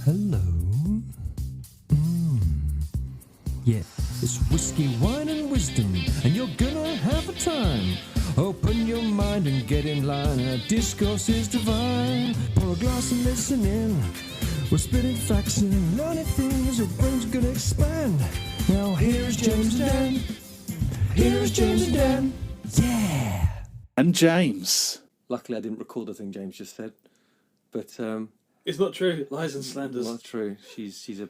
Hello. Yeah, it's whiskey, wine, and wisdom, and you're gonna have a time. Open your mind and get in line. Our discourse is divine. Pour a glass and listen in. We're spitting facts and learning things. Your brain's gonna expand. Now here's James and Dan. Here's James and Dan. Yeah. And James. Luckily, I didn't record the thing James just said, but It's not true. Lies and slanders. not true. She's a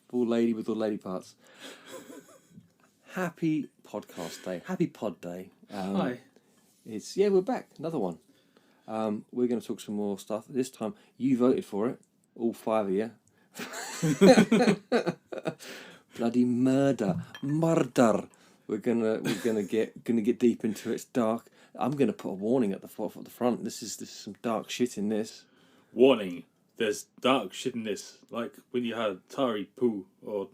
full lady with all lady parts. Happy podcast day. Happy pod day. Hi. We're back. Another one. We're going to talk some more stuff. This time, you voted for it. All five of you. Bloody murder. We're gonna get deep into it. It's dark. I'm gonna put a warning at the front. This is some dark shit in this. Warning. There's dark shit in this. Like when you had Tari poo or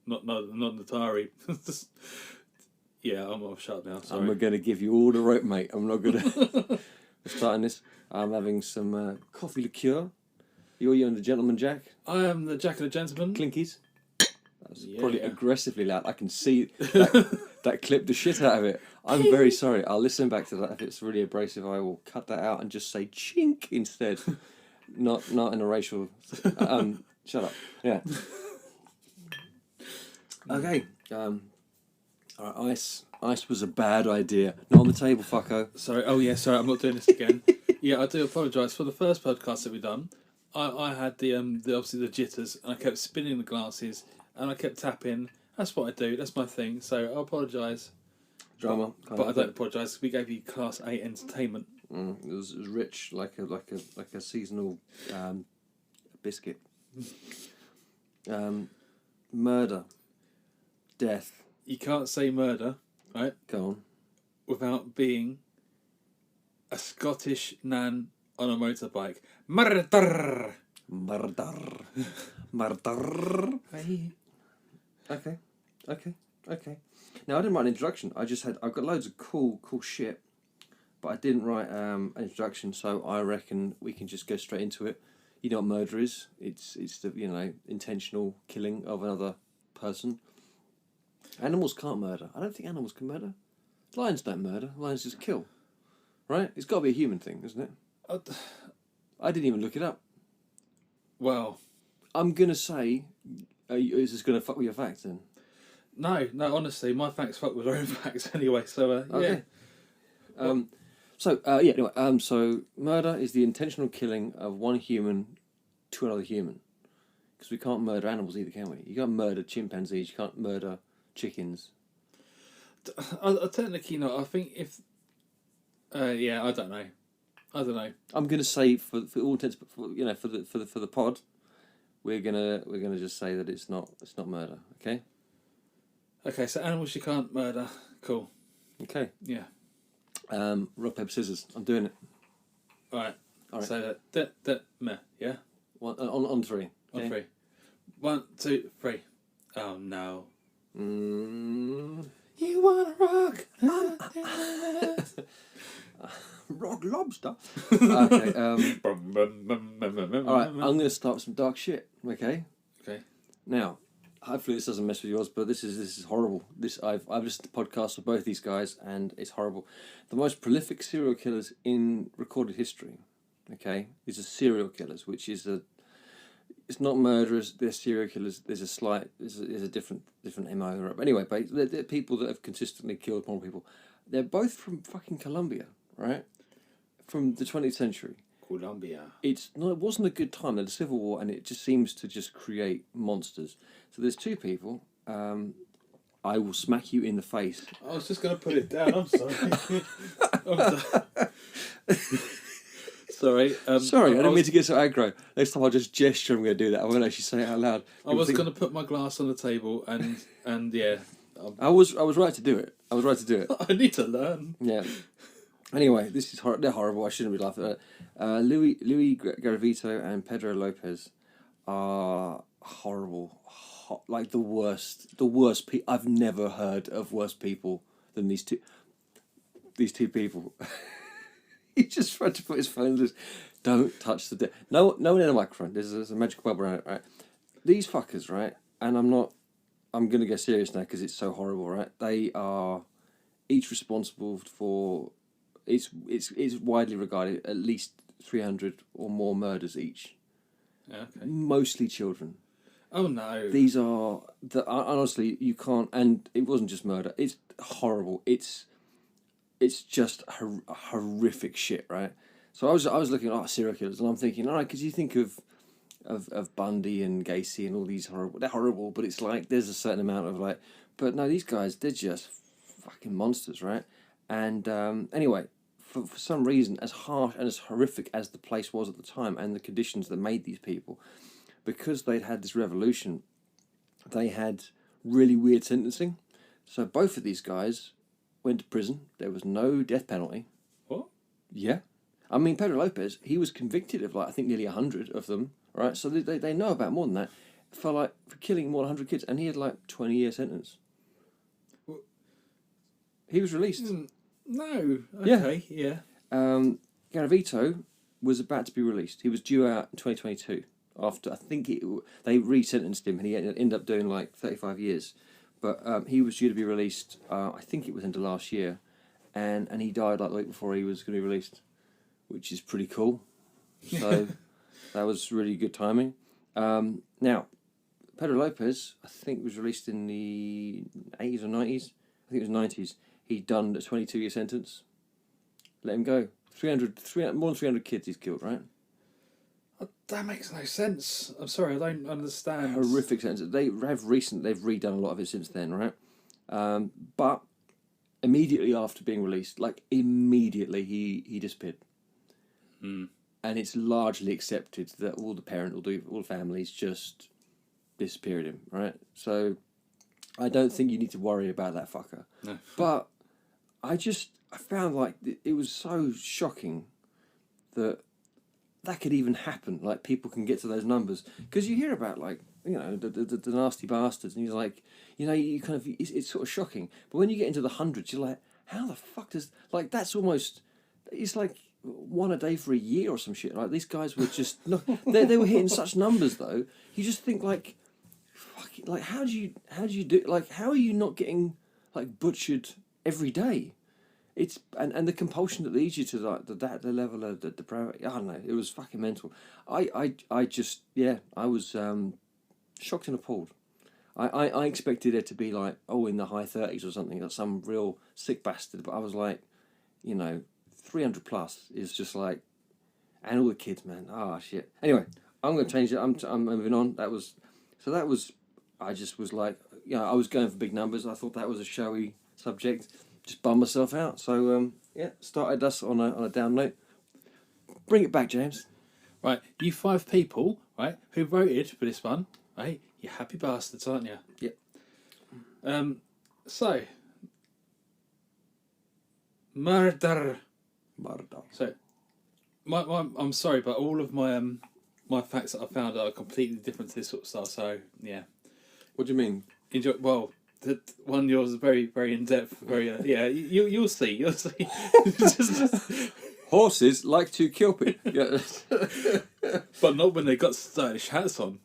not Natari. Yeah, I'm shut up now. Sorry. I'm gonna give you all the rope, mate. I'm not gonna. We're starting this. I'm having some coffee liqueur. You're the gentleman, Jack. I am the Jack and the Gentleman. Clinkies. That was Yeah, probably yeah. aggressively loud. I can see that clipped the shit out of it. I'm very sorry. I'll listen back to that. If it's really abrasive, I will cut that out and just say chink instead. Not in a racial. Shut up. Yeah. Okay. All right, ice was a bad idea. Not on the table, fucko. Sorry. Oh yeah. Sorry. I'm not doing this again. Yeah, I do apologise for the first podcast that we done. I had the obviously the jitters, and I kept spinning the glasses, and I kept tapping. That's what I do. That's my thing. So I apologise. Drama. But I don't apologise. We gave you Class A entertainment. It was rich, like a seasonal biscuit. Murder, death. You can't say murder, right, Go on. without being a Scottish nan on a motorbike. Murder. Murder. Hey. Okay. Now I didn't write an introduction. I've got loads of cool shit, but I didn't write an introduction. So I reckon we can just go straight into it. You know what murder is? It's the intentional killing of another person. Animals can't murder. I don't think animals can murder. Lions don't murder. Lions just kill. Right? It's got to be a human thing, isn't it? I didn't even look it up. Well, I'm gonna say, is this gonna fuck with your facts then? no. Honestly, my facts fuck with their own facts anyway. So Okay. yeah. So murder is the intentional killing of one human to another human. Because we can't murder animals either, can we? You can't murder chimpanzees. You can't murder chickens. I technically not. I think if. Yeah, I don't know. I'm gonna say for all intents, for the pod, we're gonna just say that it's not murder. Okay. Okay, so animals you can't murder. Cool. Okay. Yeah. Rock paper scissors. I'm doing it. All right. All right. So meh. Yeah. On three. Okay? On 3. 1, 2, 3. Oh no. You wanna rock? Rock lobster. Okay. All right. I'm going to start with some dark shit. Okay. Okay. Now, hopefully this doesn't mess with yours, but this is horrible. I've listened to podcasts of both these guys, and it's horrible. The most prolific serial killers in recorded history. Okay, these are serial killers, which is it's not murderers. They're serial killers. There's a different MO. But anyway, they're people that have consistently killed more people. They're both from fucking Colombia, right? From the 20th century. Colombia. It wasn't a good time. There's a civil war, and it just seems to just create monsters. So there's two people. I will smack you in the face. I was just gonna put it down. I'm sorry. Sorry. Sorry, I didn't mean to get so aggro. Next time I'll just gesture. I'm going to do that. I won't actually say it out loud. I was going to put my glass on the table and yeah. I was right to do it. I need to learn. Yeah. Anyway, this is they're horrible. I shouldn't be laughing at it. Louis Garavito and Pedro Lopez are horrible. Like the worst. I've never heard of worse people than these two people. He just tried to put his phone. Don't touch the dick. No one in a microphone. There's a magical bubble around it, right? These fuckers, right? And I'm going to get serious now because it's so horrible, right? They are each responsible for, it's widely regarded, at least 300 or more murders each. Okay. Mostly children. Oh no. These are, honestly, you can't, and it wasn't just murder. It's horrible. It's just horrific shit, right? So I was looking at serial killers, and I'm thinking, all right, because you think of Bundy and Gacy and all these horrible. They're horrible, but it's like there's a certain amount of like. But no, these guys, they're just fucking monsters, right? And anyway, for some reason, as harsh and as horrific as the place was at the time, and the conditions that made these people, because they'd had this revolution, they had really weird sentencing. So both of these guys went to prison. There was no death penalty. What? Yeah. I mean, Pedro Lopez, he was convicted of, like, I think nearly 100 of them, right? So they know about more than that. For killing more than 100 kids, and he had, 20-year sentence. What? He was released. No. Okay, yeah. Garavito was about to be released. He was due out in 2022. After, I think they re-sentenced him, and he ended up doing, 35 years. But he was due to be released, I think it was into last year, and he died, the week before he was going to be released, which is pretty cool. So that was really good timing. Now, Pedro Lopez, I think, was released in the 80s or 90s. I think it was 90s. He'd done a 22-year sentence. Let him go. 300, more than 300 kids he's killed, right? Oh, that makes no sense. I'm sorry, I don't understand. Horrific sentence. They've redone a lot of it since then, right? But immediately after being released, immediately he disappeared. Mm. And it's largely accepted that all the families just disappeared him, right? So I don't think you need to worry about that fucker. No. But I found it was so shocking that could even happen. People can get to those numbers, because you hear about the nasty bastards, and you're like, you kind of, it's sort of shocking. But when you get into the hundreds, you're like, how the fuck does that's almost, it's like one a day for a year or some shit. These guys were just they were hitting such numbers though. You just think fucking, how do you do, how are you not getting butchered every day? It's and the compulsion that leads you to the level of the depravity. I don't know. It was fucking mental. I just I was shocked and appalled. I expected it to be in the high 30s or something, some real sick bastard. But I was 300 plus is just and all the kids, man. Shit. Anyway, I'm going to change it. I'm moving on. I just was I was going for big numbers. I thought that was a showy subject. Just bummed myself out. So, started us on a down note. Bring it back, James. Right, you 5 people, right, who voted for this one, right, you happy bastards, aren't you? Yep. So, murder. So, I'm sorry, but all of my my facts that I found are completely different to this sort of stuff. So, yeah. What do you mean? Enjoy. Well, the one yours is very, very in depth. Very, you'll see. You'll see. Horses like to kill people. Yeah. But not when they got stylish hats on.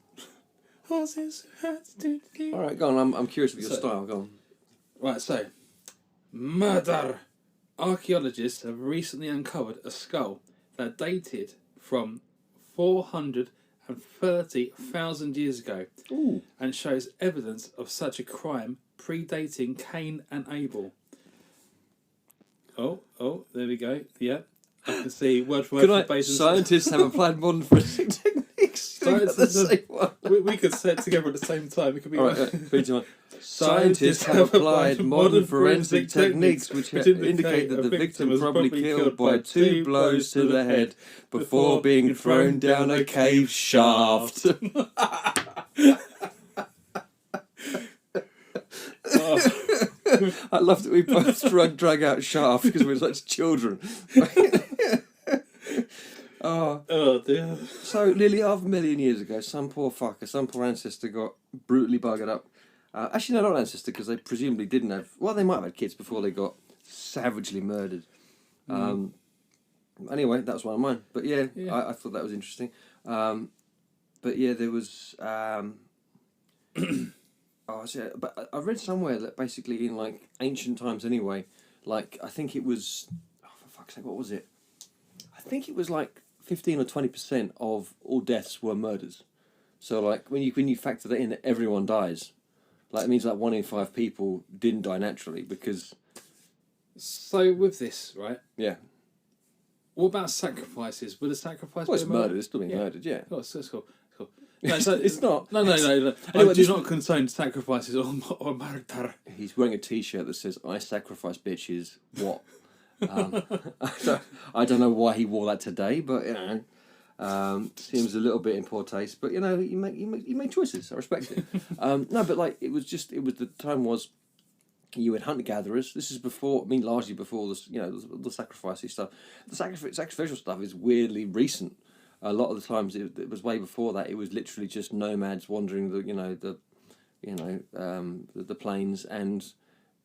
Horses hats to kill. All right, go on. I'm curious of your style. Go on. Right, so murder. Archaeologists have recently uncovered a skull that dated from 430,000 years ago. Ooh. And shows evidence of such a crime predating Cain and Abel. Oh, there we go. Yeah, I can see word for word. Scientists have applied modern forensic techniques. We could say it together at the same time. It could be right. 3, 2, 1. Scientists have applied modern forensic techniques which indicate that the victim was probably killed by 2 blows to the head before being thrown down a cave shaft. I love that we both drag out shaft because we're such children. Oh dear. So nearly 500,000 years ago, some poor fucker, some poor ancestor got brutally buggered up. Actually, no, not ancestor, because they presumably didn't have... Well, they might have had kids before they got savagely murdered. Anyway, that's one of mine. But yeah, Yeah. I thought that was interesting. But yeah, there was. But I read somewhere that basically in like ancient times anyway, like I think it was, oh, for fuck's sake, what was it? I think it was like 15 or 20% of all deaths were murders. So like when you factor that in, that everyone dies, like it means like 1 in 5 people didn't die naturally because So with this, right? yeah, What about sacrifices? Would a sacrifice well be it's a murder? murder, it's still being Yeah. murdered, yeah. Oh, so it's cool. It's cool. No, so, It's not. No. Anyway, I do this- not condone sacrifices or murder. He's wearing a T-shirt that says "I sacrifice bitches." What? I don't know why he wore that today, but you know, seems a little bit in poor taste. But you know, you make choices. I respect it. No, but like it was the time was you had hunter gatherers. This is before, I mean, largely before this. You know, the sacrificey stuff. The sacrificial stuff is weirdly recent. A lot of the times it was way before that. It was literally just nomads wandering the plains, and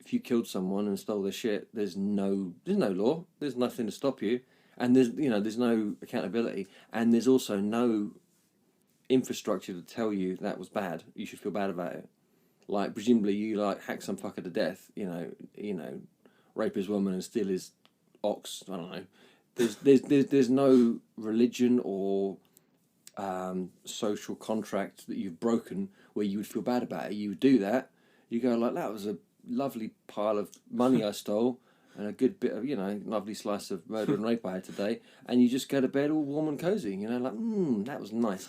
if you killed someone and stole their shit, there's no law. There's nothing to stop you, and there's no accountability, and there's also no infrastructure to tell you that was bad. You should feel bad about it. Like presumably you like hack some fucker to death, rape his woman and steal his ox. I don't know. There's no religion or social contract that you've broken where you would feel bad about it. You would do that. You go like, that was a lovely pile of money I stole and a good bit of, lovely slice of murder and rape I had today. And you just go to bed all warm and cozy, like, that was nice.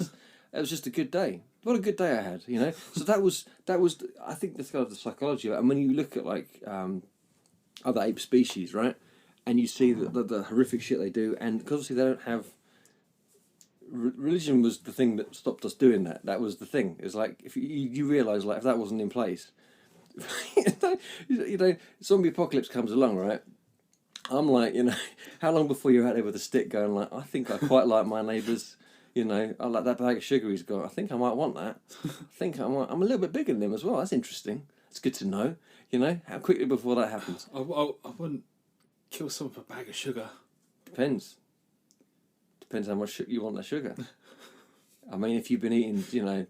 That was just a good day. What a good day I had, So that was, I think that's kind of the psychology of it. And when you look at like other ape species, right? And you see the horrific shit they do, and because obviously they don't have. Religion was the thing that stopped us doing that. That was the thing. It's like if you realise, like, if that wasn't in place, zombie apocalypse comes along, right? I'm like, how long before you're out there with a stick going like, I think I quite like my neighbour's, I like that bag of sugar he's got. I think I might want that. I think I'm a little bit bigger than him as well. That's interesting. It's good to know. How quickly before that happens. I wouldn't kill someone for a bag of sugar. Depends how much you want that sugar. I mean, if you've been eating, I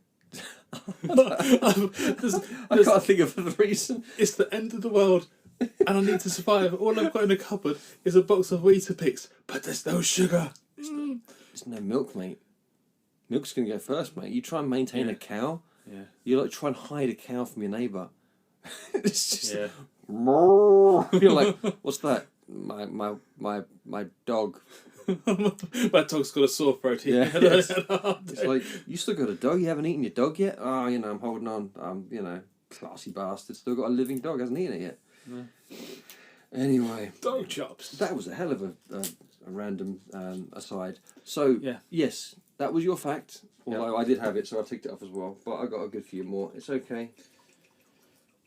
can't think of the reason. It's the end of the world, and I need to survive. All I've got in the cupboard is a box of Weetabix, but there's no sugar. There's no milk, mate. Milk's going to go first, mate. You try and maintain a cow. Yeah. You like try and hide a cow from your neighbour. It's just Yeah. you're like, what's that? My dog. My dog's got a sore throat. Yeah. It's like, you still got a dog? You haven't eaten your dog yet? Oh, I'm holding on. Classy bastard. Still got a living dog. Hasn't eaten it yet. No. Anyway. Dog chops. That was a hell of a random aside. So, Yeah. yes, that was your fact. Although I did have it, so I ticked it off as well. But I got a good few more. It's okay.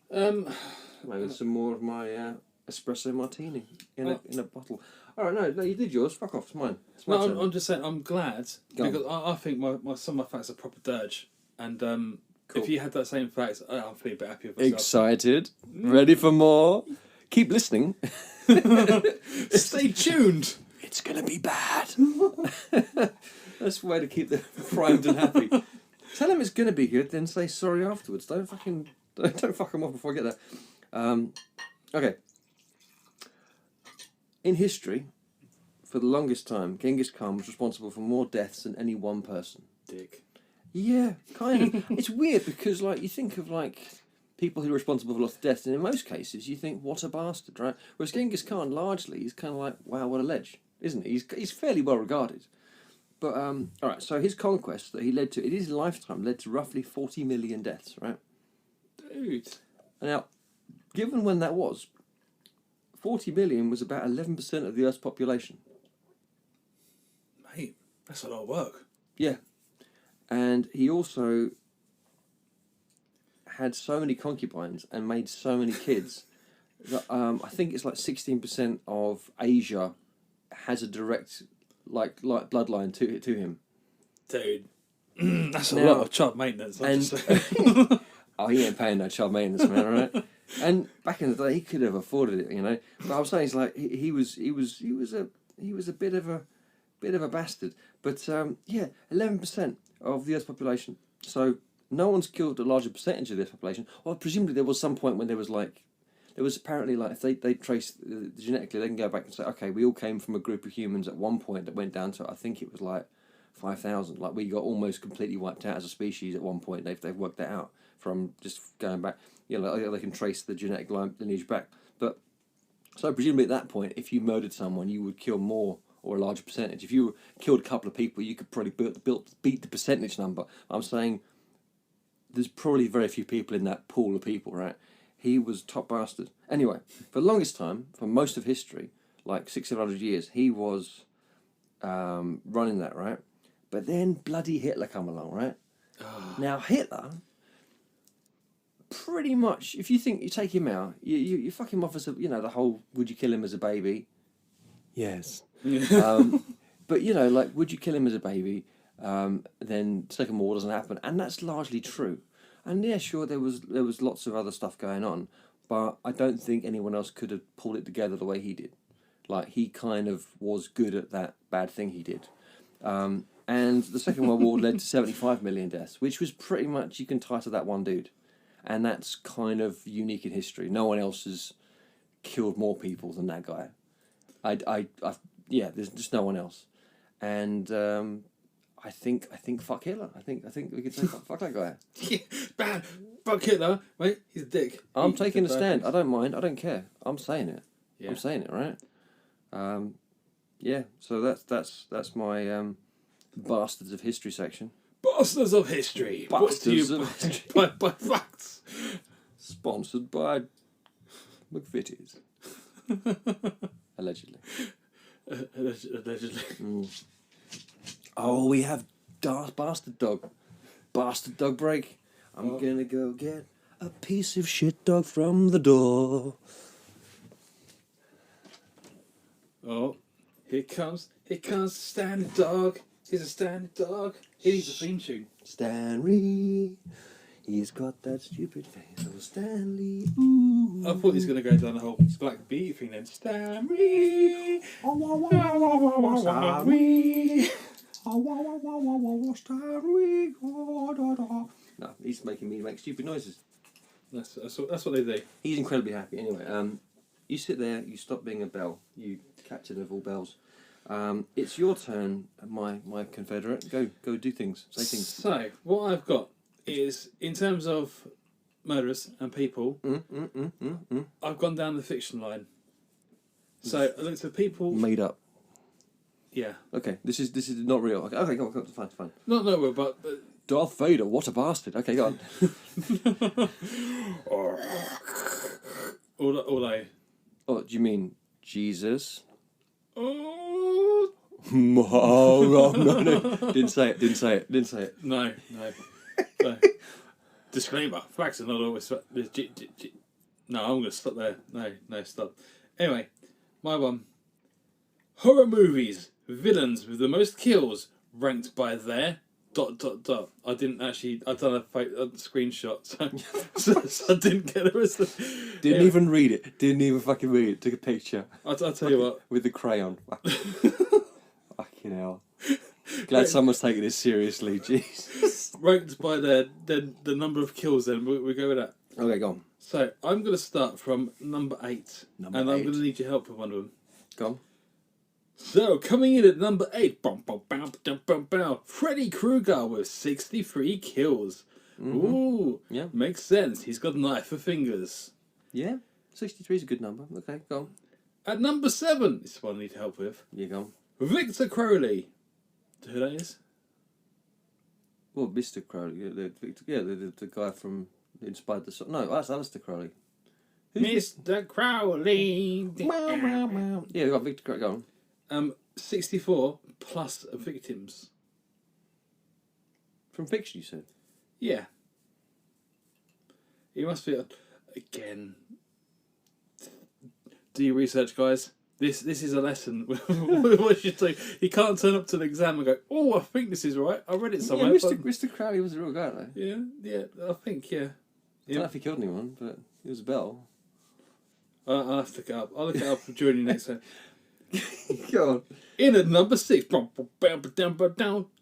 Maybe some more of my espresso martini in a bottle. All right, no, you did yours. Fuck off. It's mine. It's my turn. I'm just saying. I'm glad Go on. because I think some of my facts are proper dirge, and Cool. if you had that same facts, I'm feeling a bit happy with myself. Excited? Ready for more? Keep listening. Stay tuned. It's gonna be bad. That's the way to keep them primed and happy. Tell them it's gonna be good, then say sorry afterwards. Don't fuck them off before I get there. Okay. In history, for the longest time, Genghis Khan was responsible for more deaths than any one person. Dick. Yeah, kind of. It's weird because, like, you think of like people who are responsible for lots of deaths, and in most cases, you think, "What a bastard!" Right? Whereas Genghis Khan, largely, he's kind of like, "Wow, what a ledge," isn't he? He's fairly well regarded. But all right, so his conquest that he led to in his lifetime led to roughly 40 million deaths. Right? Dude. Now, given when that was, 40 million was about 11% of the Earth's population. Mate, that's a lot of work. Yeah. And he also had so many concubines and made so many kids that I think it's like 16% of Asia has a direct like bloodline to him. Dude. That's a Now- lot of child maintenance. I'm And just saying. oh, he ain't paying no child maintenance, man, right? And back in the day, he could have afforded it, But I was saying, it's like he was he was a bit of a bastard. But yeah, 11% of the Earth's population. So no one's killed a larger percentage of the Earth's population. Well, presumably there was some point when there was apparently like if they trace genetically, they can go back and say, okay, we all came from a group of humans at one point that went down to, I think it was like 5,000. Like we got almost completely wiped out as a species at one point. They've worked that out from just going back. You know, like, they can trace the genetic lineage back. But so presumably at that point, if you murdered someone, you would kill more or a larger percentage. If you killed a couple of people, you could probably beat the percentage number. I'm saying there's probably very few people in that pool of people, right? He was top bastard. Anyway, for the longest time, for most of history, like 600 years, he was running that, right? But then bloody Hitler come along, right? Oh. Now Hitler, pretty much, if you think you take him out, you fuck him off as the whole would you kill him as a baby? Yes. But like would you kill him as a baby? Then Second War doesn't happen, and that's largely true. And yeah, sure, there was lots of other stuff going on, but I don't think anyone else could have pulled it together the way he did. Like he kind of was good at that bad thing he did. And the Second World War led to 75 million deaths, which was pretty much, you can tie to that one dude. And that's kind of unique in history. No one else has killed more people than that guy. There's just no one else. And I think fuck Hitler. I think we could say fuck that guy. Yeah, bad. Fuck Hitler. Wait, he's a dick. I'm taking a stand. I don't mind. I don't care. I'm saying it. Yeah. I'm saying it, right? Yeah. So that's my Bastards of History section. Bastards of History. Bastards of History. By facts. Sponsored by McVitie's. Allegedly. Allegedly. Mm. Oh, we have Bastard Dog. Bastard Dog break. I'm gonna go get a piece of shit dog from the door. Oh, here comes Stanley Dog. He's a Stanley Dog. He needs a theme tune. Stanley, he's got that stupid face. Oh, Stanley. Ooh. I thought he was going to go down the whole Black Beat thing then. Stanley. No, he's making me make stupid noises. That's what they do. He's incredibly happy. Anyway, you sit there, you stop being a bell, you captain of all bells. It's your turn, my Confederate. Go do things, say things. So, what I've got is, in terms of murderers and people, I've gone down the fiction line. So, I looked at people... Made up. Yeah. Okay, this is not real. Okay, go on, fine. Not real, but... Darth Vader, what a bastard. Okay, go on. Although... Oh, do you mean Jesus? Oh, no. Didn't say it. No. Disclaimer, facts are not always... No, I'm going to stop there. No, stop. Anyway, my one. Horror movies, villains with the most kills, ranked by their... ... I didn't actually... I've done a screenshot, so I didn't get the rest of it. Didn't even read it. Didn't even fucking read it. Took a picture. I'll tell you what. With the crayon. Fucking hell. Glad someone's taking this seriously, Jesus. Ranked by the number of kills then, we go with that. Okay, go on. So, I'm going to start from number 8. And I'm going to need your help with one of them. Go on. So, coming in at number 8, Freddy Krueger with 63 kills. Mm-hmm. Ooh, yeah, makes sense. He's got a knife for fingers. Yeah, 63 is a good number. Okay, go on. At number 7, this is what I need help with. Yeah, go on. Victor Crowley. Do you know who that is? Well, Mr. Crowley. The guy from Inspired the Song. No, that's Alistair Crowley. Mr. Crowley. Yeah, we got Victor Crowley. Go on. 64 plus victims. From fiction, you said? Yeah. He must be... Again. Do your research, guys. This is a lesson. What you do? You can't turn up to the exam and go, oh, I think this is right. I read it somewhere. Yeah, Mr. Crowley was a real guy, though. Yeah, I think, yeah. I don't know if he killed anyone, but he was a bell. I'll have to look it up. I'll look it up during the next one. Go on. In at number 6,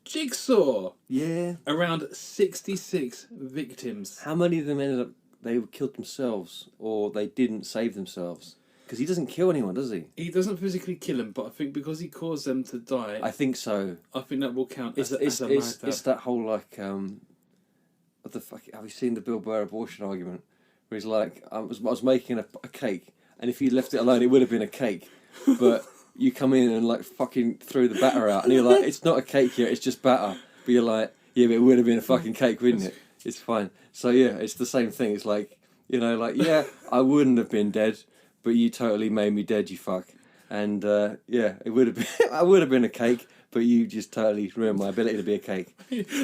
Jigsaw. Yeah. Around 66 victims. How many of them ended up, they killed themselves or they didn't save themselves? Because he doesn't kill anyone, does he? He doesn't physically kill them, but I think because he caused them to die, I think so. I think that will count It's as a murder. it's that whole like what the fuck? Have you seen the Bill Burr abortion argument? Where he's like, I was making a cake, and if you left it alone, it would have been a cake, but you come in and like fucking threw the batter out, and you're like, it's not a cake here, it's just batter. But you're like, yeah, but it would have been a fucking cake, wouldn't it? It's fine. So yeah, it's the same thing. It's like, you know, like, yeah, I wouldn't have been dead, but you totally made me dead, you fuck. And yeah, it would have been, I would have been a cake, but you just totally ruined my ability to be a cake.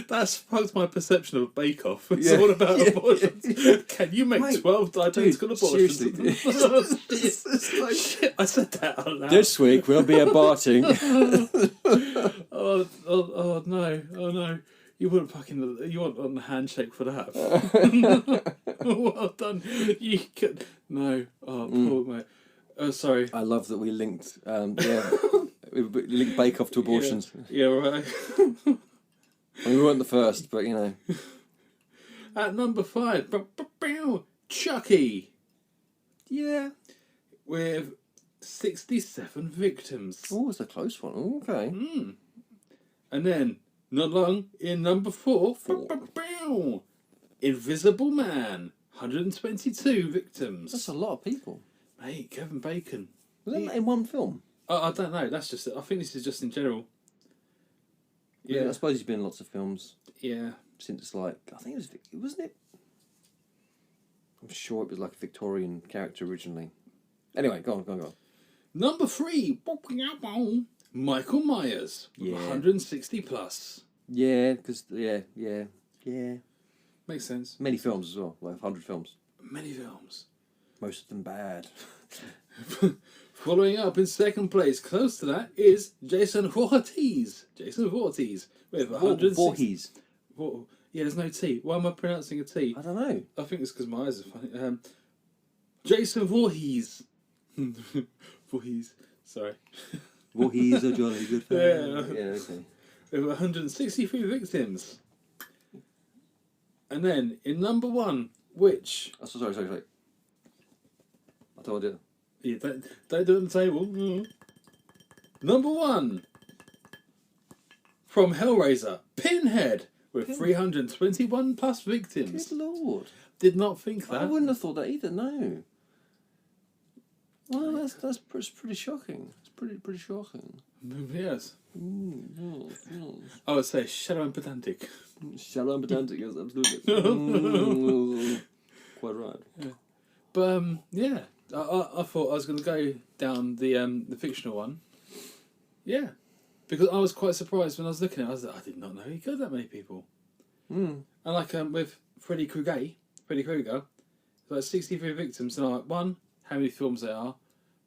That's fucked my perception of Bake Off. It's Yeah. all about Yeah. abortions. Can you make Mate, 12 identical abortions? seriously. It's like, shit, I said that out loud. This week we'll be aborting. Oh no. You wouldn't you want on the handshake for that. Well done. You could, no. Oh, poor mate. Oh, sorry. I love that we linked, we linked Bake Off to abortions. Yeah, right. I mean, we weren't the first, but you know. At number 5, Chucky, Yeah. with 67 victims. Oh, it's a close one. Oh, okay. And then, not long, in number 4, Invisible Man, 122 victims. That's a lot of people. Mate, Kevin Bacon. Was that in one film? I don't know, that's just, I think this is just in general. Yeah, I suppose he's been in lots of films Yeah. since, like, I think it wasn't it? I'm sure it was like a Victorian character originally. Anyway, go on. Number 3, Michael Myers, Yeah. 160 plus. Yeah, because, yeah. Makes sense. Many films as well, like 100 films. Many films. Most of them bad. Following up in second place, close to that, is Jason Voorhees. With 160. Voorhees. Yeah, there's no T. Why am I pronouncing a T? I don't know. I think it's because my eyes are funny. Jason Voorhees. Voorhees. Sorry. Voorhees a jolly good fellow. Yeah, okay. With 163 victims. And then, in number 1, which... Oh, sorry. I told you. Yeah, don't do it on the table. Number 1, from Hellraiser, Pinhead, with 321 plus victims. Good lord. Did not think I that. wouldn't have thought that either, no. Well, that's pretty shocking. It's pretty shocking. Yes. Yes. I would say shallow and pedantic. Shallow and pedantic, yes, absolutely. Quite right. But yeah, I thought I was going to go down the fictional one. Yeah, because I was quite surprised when I was looking at it. I was like, I did not know he killed that many people. And like with Freddy Krueger, like 63 victims, and I'm like, 1, how many films there are.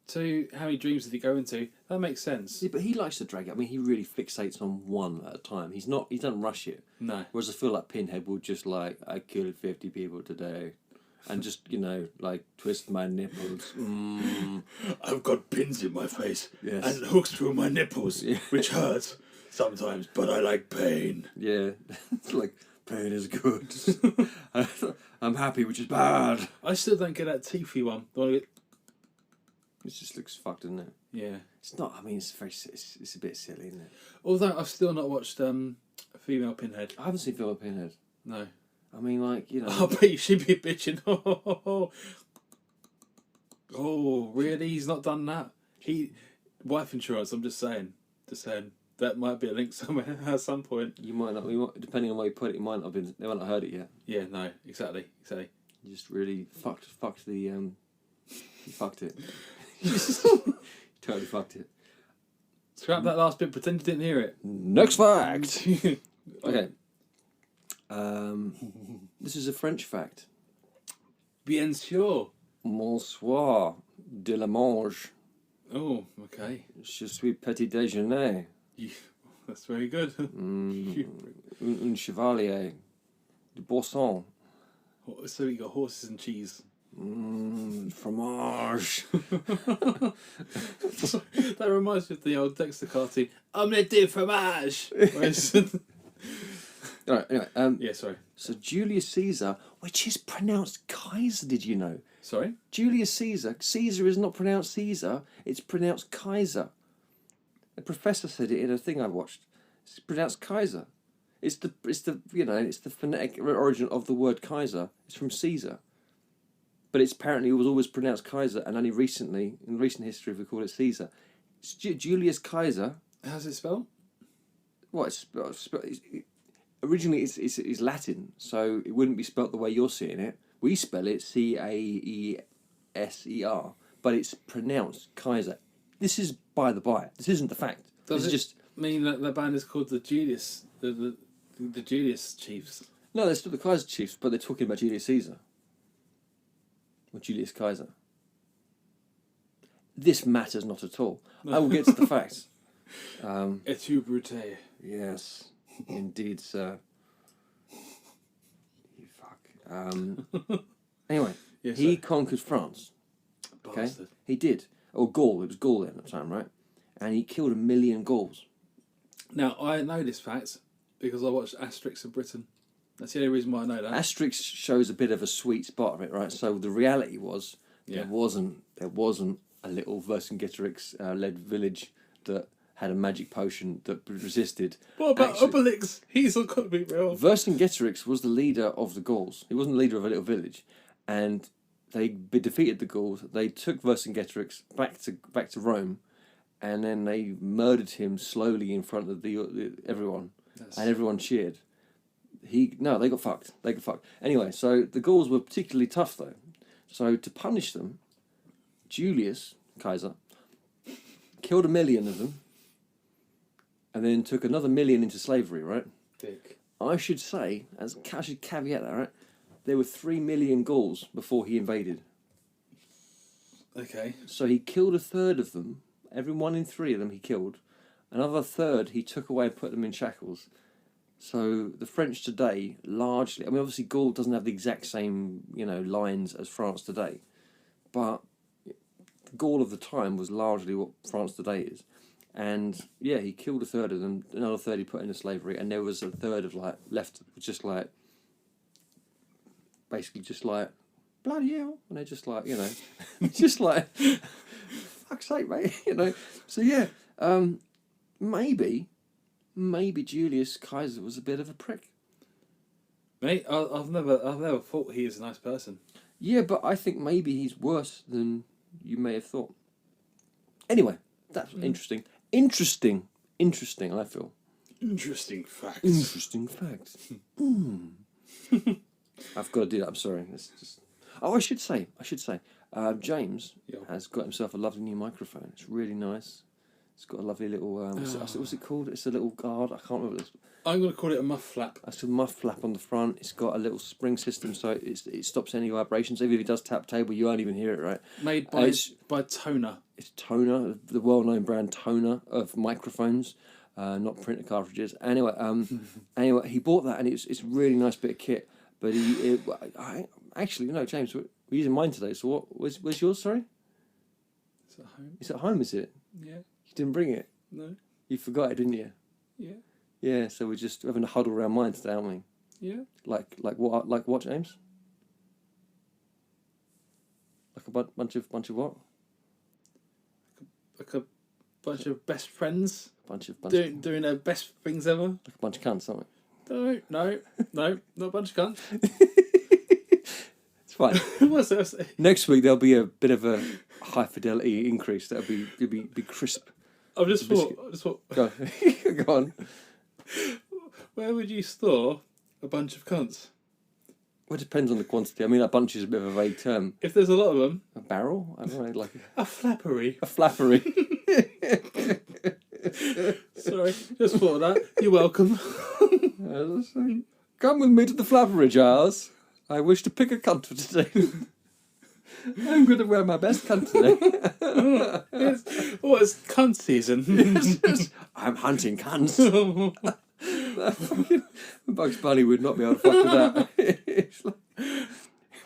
2, how many dreams did he go into? That makes sense. Yeah, but he likes to drag it. I mean, he really fixates on one at a time. He doesn't rush it. No. Whereas I feel like Pinhead will just like, I killed 50 people today. And just, you know, like, twist my nipples. I've got pins in my face Yes. and hooks through my nipples, Yeah. which hurts sometimes, but I like pain. Yeah. It's like, pain is good. I'm happy, which is bad. I still don't get that teethy one. It just looks fucked, doesn't it? Yeah. It's not, I mean, it's a bit silly, isn't it? Although I've still not watched Female Pinhead. I haven't seen Philip Pinhead. No. I mean, like, you know. I bet you should be bitching. Oh, really? He's not done that? Wife insurance, I'm just saying. That might be a link somewhere at some point. You might not, depending on where you put it, they might not have heard it yet. Yeah, no, exactly. You just really fucked the, you fucked it. Totally fucked it. Scrap that last bit, pretend you didn't hear it. Next fact! Okay. This is a French fact. Bien sûr. Bonsoir de la mange. Oh, okay. Je suis petit déjeuner. That's very good. Un chevalier. De boisson. So you got horses and cheese. Fromage. That reminds me of the old Dexter cartoon. Omelette de fromage. Whereas- All right, anyway. yeah, sorry. So Julius Caesar, which is pronounced Kaiser, did you know? Sorry? Julius Caesar. Caesar is not pronounced Caesar, it's pronounced Kaiser. The professor said it in a thing I watched. It's pronounced Kaiser. It's the phonetic origin of the word Kaiser. It's from Caesar. But it's apparently it was always pronounced Kaiser, and only recently, in recent history, we call it Caesar. It's Julius Kaiser. How's it spelled? What? Originally, it's Latin, so it wouldn't be spelt the way you're seeing it. We spell it Caeser, but it's pronounced Kaiser. This is by the by. This isn't the fact. Does it's it just mean that the band is called the Julius, the Julius Chiefs? no. They're still the Kaiser Chiefs, but they're talking about Julius Caesar or Julius Kaiser. This matters not at all. I will get to the facts. Et tu brute. Yes, indeed, sir. You fuck. Anyway, Yes, he sir. conquered France. Okay, Bastard. he did. Or Gaul. It was Gaul then at the time, right? And he killed 1 million Gauls. Now, I know this fact because I watched Asterix in Britain. That's the only reason why I know that. Asterix shows a bit of a sweet spot of it, right? So the reality was Yeah. there wasn't a little Vercingetorix led village that had a magic potion that resisted. What about Actually- Obelix? He's not got to be real. Vercingetorix was the leader of the Gauls. He wasn't the leader of a little village, and they defeated the Gauls. They took Vercingetorix back to Rome, and then they murdered him slowly in front of everyone, and everyone cheered. They got fucked. Anyway, so the Gauls were particularly tough though. So to punish them, Julius Caesar killed 1 million of them, and then took another 1 million into slavery. Right. Dick. I should say, I should caveat that, right? There were 3 million Gauls before he invaded. Okay. So he killed 1/3 of them. Every 1 in 3 of them he killed. Another 1/3 he took away and put them in shackles. So the French today, largely, I mean, obviously Gaul doesn't have the exact same, lines as France today. But Gaul of the time was largely what France today is. And yeah, he killed 1/3 of them, another 1/3 he put into slavery, and there was 1/3 of left, basically just bloody hell, and they're just just fuck's sake, mate, So yeah, maybe Julius Caesar was a bit of a prick. Mate, I've never thought he is a nice person. Yeah, but I think maybe he's worse than you may have thought. Anyway, that's interesting. Interesting, I feel. Interesting facts. Interesting facts. I've got to do that, I'm sorry. It's just... Oh, I should say, James has got himself a lovely new microphone. It's really nice. It's got a lovely little, what's it called? It's a little guard, I can't remember this. I'm going to call it a muff flap. That's a muff flap on the front. It's got a little spring system, so it stops any vibrations. Even if it does tap table, you won't even hear it, right? Made by Toner. It's Toner, the well-known brand Toner of microphones, not printer cartridges. Anyway, he bought that, and it's a really nice bit of kit. But actually, James, we're using mine today. So where's yours? Sorry, It's at home. it's at home, is it? Yeah. You didn't bring it. No. You forgot it, didn't you? Yeah. Yeah. So we're just having a huddle around mine today, aren't we? Yeah. Like what? Like what, James? Like a bunch of what? Like a bunch of best friends Bunch of doing their best things ever. like a bunch of cunts, aren't we? No, not a bunch of cunts. It's fine. What's that? Next week there'll be a bit of a high fidelity increase. That'll be crisp. I just thought. Go on. Where would you store a bunch of cunts? Well, it depends on the quantity. I mean, a bunch is a bit of a vague term. If there's a lot of them, A barrel? I don't know, like a flappery. a flappery. Sorry, just thought of that. You're welcome. Come with me to the flappery, Giles. I wish to pick a cunt for today. I'm going to wear my best cunt today. It's cunt season. I'm hunting cunts. Bugs Bunny would not be able to fuck with that. It's like,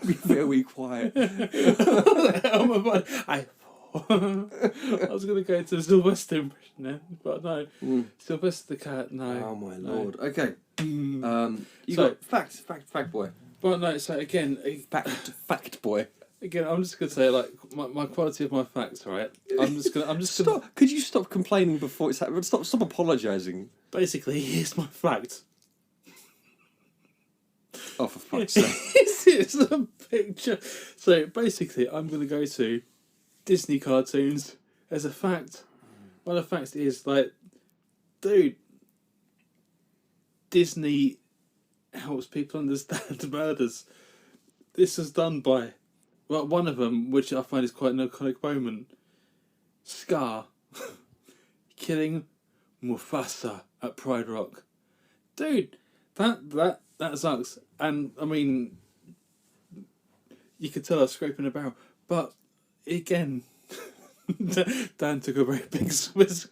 be very quiet. Oh my god! I was going to go to Sylvester impression then, but no. Sylvester the cat, no. Oh my no. lord. Okay. You So- got fact boy. But no, so again, Fact boy. again, I'm just going to say, like, my quality of my facts, right? I'm just gonna Stop. Could you stop complaining before it's happened? Stop apologising. basically, here's my fact. Oh, for fuck's sake. It's a picture. So basically, I'm going to go to Disney cartoons as a fact. One of the facts is, like, dude, Disney helps people understand murders. This is done by, well, one of them, which I find is quite an iconic moment. Scar killing Mufasa at Pride Rock. Dude, that sucks. And I mean, you could tell I was scraping a barrel, but again, Dan took a very big swiss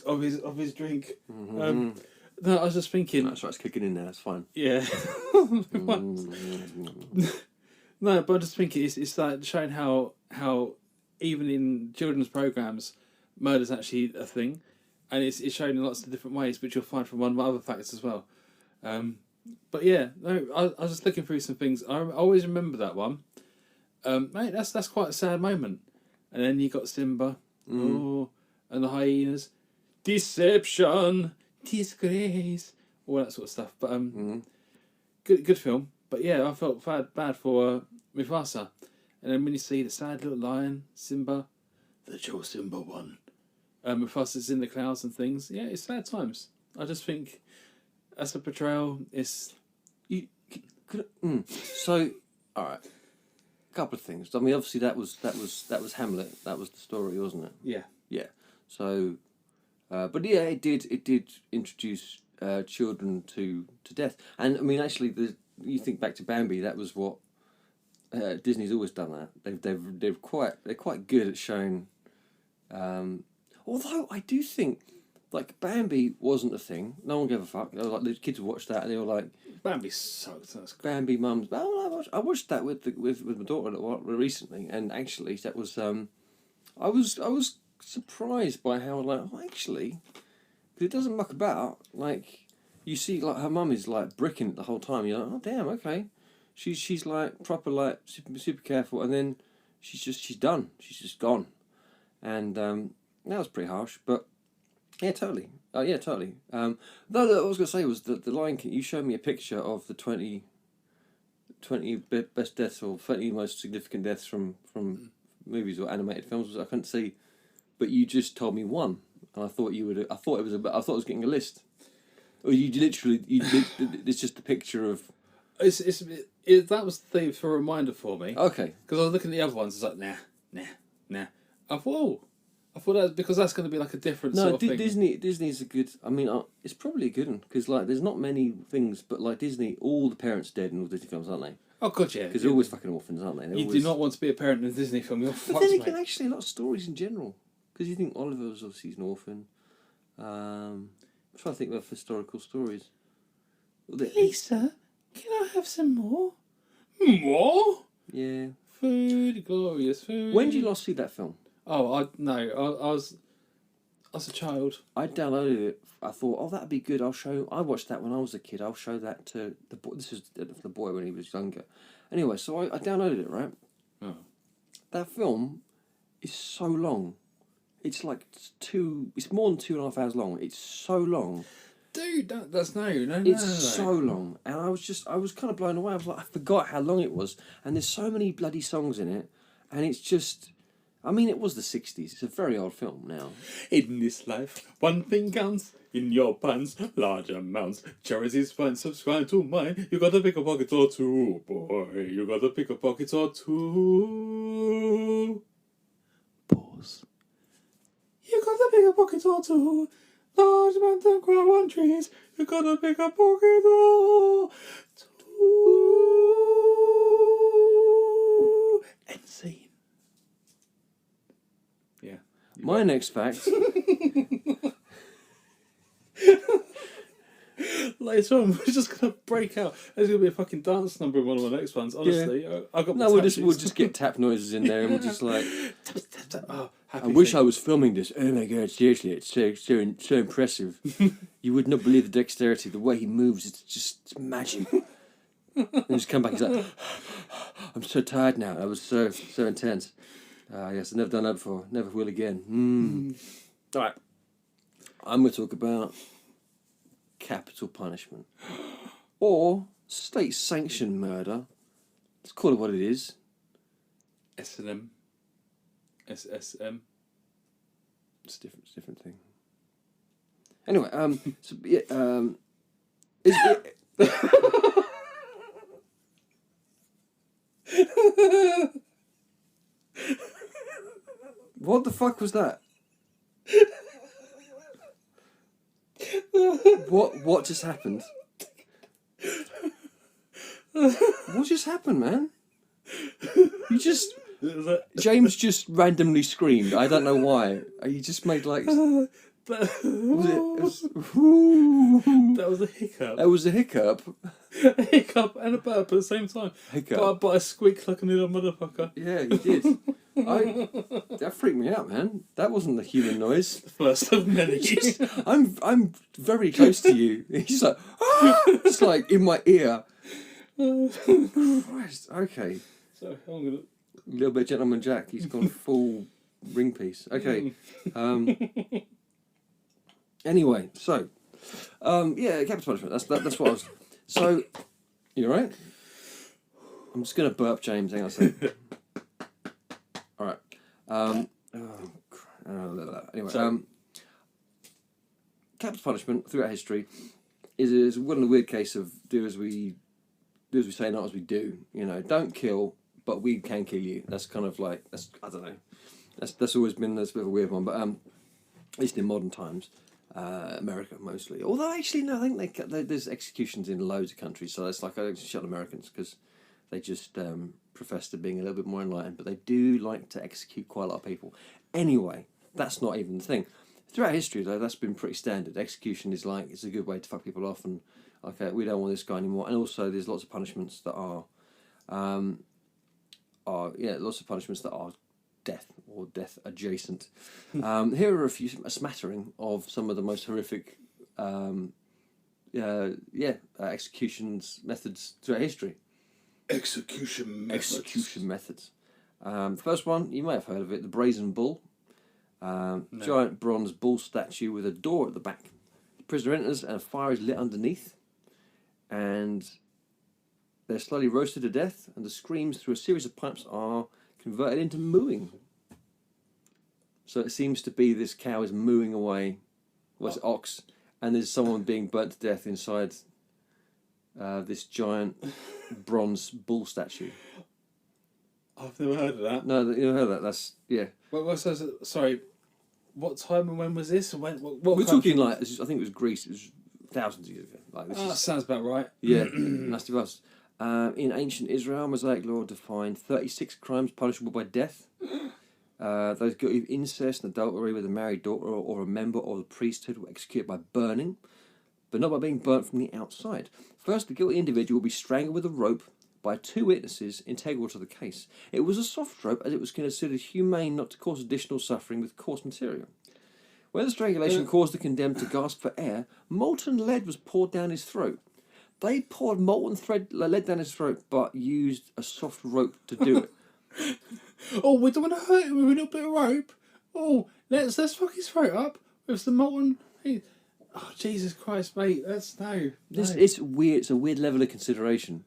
of his drink. No, I was just thinking. That's right, it's kicking in there, that's fine. Yeah. No, but I'm just thinking it's like showing how even in children's programs, murder's actually a thing, and it's shown in lots of different ways, which you'll find from one of my other facts as well. But yeah, no, I was just looking through some things. I always remember that one. Mate, that's quite a sad moment. And then you got Simba, and the hyenas, deception, disgrace, all that sort of stuff. But good film. But yeah, I felt bad for Mufasa. And then when you see the sad little lion, Simba, the Joe Simba one, Mufasa's in the clouds and things. Yeah, it's sad times. I just think, as a portrayal, it's... So, all right, a couple of things. I mean, obviously that was Hamlet. That was the story, wasn't it? Yeah. Yeah. So, but yeah, it did introduce children to death, and I mean, actually, you think back to Bambi. That was what Disney's always done. That they're quite good at showing. Although I do think, like, Bambi wasn't a thing. No one gave a fuck. They were like, the kids watched that and they were like, Bambi sucked. That's cool. Bambi mums. Well, I watched that with my daughter recently, and actually that was I was surprised by how, like, actually, because it doesn't muck about. Like, you see, like, her mum is like bricking it the whole time. You're like, oh damn, okay, she's like proper, like, super careful, and then she's done. She's just gone, and that was pretty harsh, but. Yeah, totally. Totally. No, what I was going to say was that the Lion King, you showed me a picture of the 20 best deaths or 20 most significant deaths from movies or animated films. I couldn't see, but you just told me one, and I thought you would. I thought it was getting a list, or it's just a picture of. That was the thing for a reminder for me. Okay. Because I was looking at the other ones, it's like nah. I thought that because that's going to be like a different sort of thing. Disney's a good. I mean, it's probably a good one because, like, there's not many things, but like Disney, all the parents dead in all Disney films, aren't they? Oh god, yeah. Because they're always fucking orphans, aren't they? You do not want to be a parent in a Disney film. You're But fucked, then mate. again, actually, a lot of stories in general. Because you think Oliver was obviously an orphan. I'm trying to think of historical stories. Lisa, can I have some more? More? Yeah. Food, glorious food. When did you last see that film? Oh, I was a child. I downloaded it. I thought, oh, that'd be good. I watched that when I was a kid. I'll show that to the boy. This is the boy when he was younger. Anyway, so I downloaded it, right? Oh. That film is so long. It's like it's more than 2.5 hours long. It's so long. Dude, that's no. It's so long. And I was kind of blown away. I was like, I forgot how long it was. And there's so many bloody songs in it. And it's just, I mean, it was the 60s. It's a very old film now. In this life, one thing counts. In your pants, large amounts. Cherries is fine, subscribe to mine. You gotta pick a pocket or two, boy. You gotta pick a pocket or two. Pause. You gotta pick a pocket or two. Large amounts don't grow on trees. You gotta pick a pocket or two. End scene. Yeah. My next fact. Later on, we're just gonna break out. There's gonna be a fucking dance number in one of my next ones. Honestly, I got. No, we'll just get tap noises in there, and we'll just like. Oh, I wish I was filming this. Oh my god, seriously, it's so impressive. You would not believe the dexterity, the way he moves. It's magic. And just come back. He's like, I'm so tired now. That was so intense. Yes, I've never done that before. Never will again. All right. I'm going to talk about capital punishment or state-sanctioned murder. Let's call it what it is. S&M. SSM. It's a different thing. Anyway, so yeah, what the fuck was that? What just happened? What just happened, man? You just James just randomly screamed. I don't know why. You just made like. That was a hiccup. That was a hiccup. A hiccup and a burp at the same time. Hiccup. But I squeaked like a little motherfucker. Yeah, you did. That freaked me out, man. That wasn't the human noise. First of many. I'm very close to you. He's like, ah! It's like in my ear. Christ. Okay. So I'm gonna. Little bit Gentleman Jack. He's gone full ring piece. Okay. Anyway, so yeah, capital punishment. That's what I was. So, you all right? I'm just gonna burp, James. Hang on a second. All right. Anyway, capital punishment throughout history is one of the weird case of do as we say, not as we do. You know, don't kill, but we can kill you. That's kind of like I don't know. That's always been a bit of a weird one, but at least in modern times. America mostly, although actually no, I think there's executions in loads of countries, so it's like I don't shut Americans because they just profess to being a little bit more enlightened, but they do like to execute quite a lot of people. Anyway, that's not even the thing. Throughout history, though, that's been pretty standard. Execution is like it's a good way to fuck people off, and okay, we don't want this guy anymore. And also, there's lots of punishments that are lots of punishments that are death or death adjacent. Here are a smattering of some of the most horrific executions methods throughout history. Execution methods. The first one, you may have heard of it, the Brazen Bull. No. Giant bronze bull statue with a door at the back. The prisoner enters and a fire is lit underneath, and they're slowly roasted to death, and the screams through a series of pipes are converted into mooing. So it seems to be this cow is mooing away, ox, and there's someone being burnt to death inside this giant bronze bull statue. I've never heard of that. No, you never heard of that. That's yeah. Well, sorry, what time and when was this? What we're talking like I think it was Greece. It was thousands of years ago. Like this that sounds about right. Yeah, nasty bus. In ancient Israel, Mosaic law defined 36 crimes punishable by death. Those guilty of incest and adultery with a married daughter or a member of the priesthood were executed by burning, but not by being burnt from the outside. First, the guilty individual will be strangled with a rope by two witnesses integral to the case. It was a soft rope as it was considered humane not to cause additional suffering with coarse material. When the strangulation caused the condemned to gasp for air, molten lead was poured down his throat. They poured molten lead down his throat, but used a soft rope to do it. Oh, we don't want to hurt him with a little bit of rope. Oh, let's fuck his throat up with some molten. Oh, Jesus Christ, mate, that's no. It's weird. It's a weird level of consideration.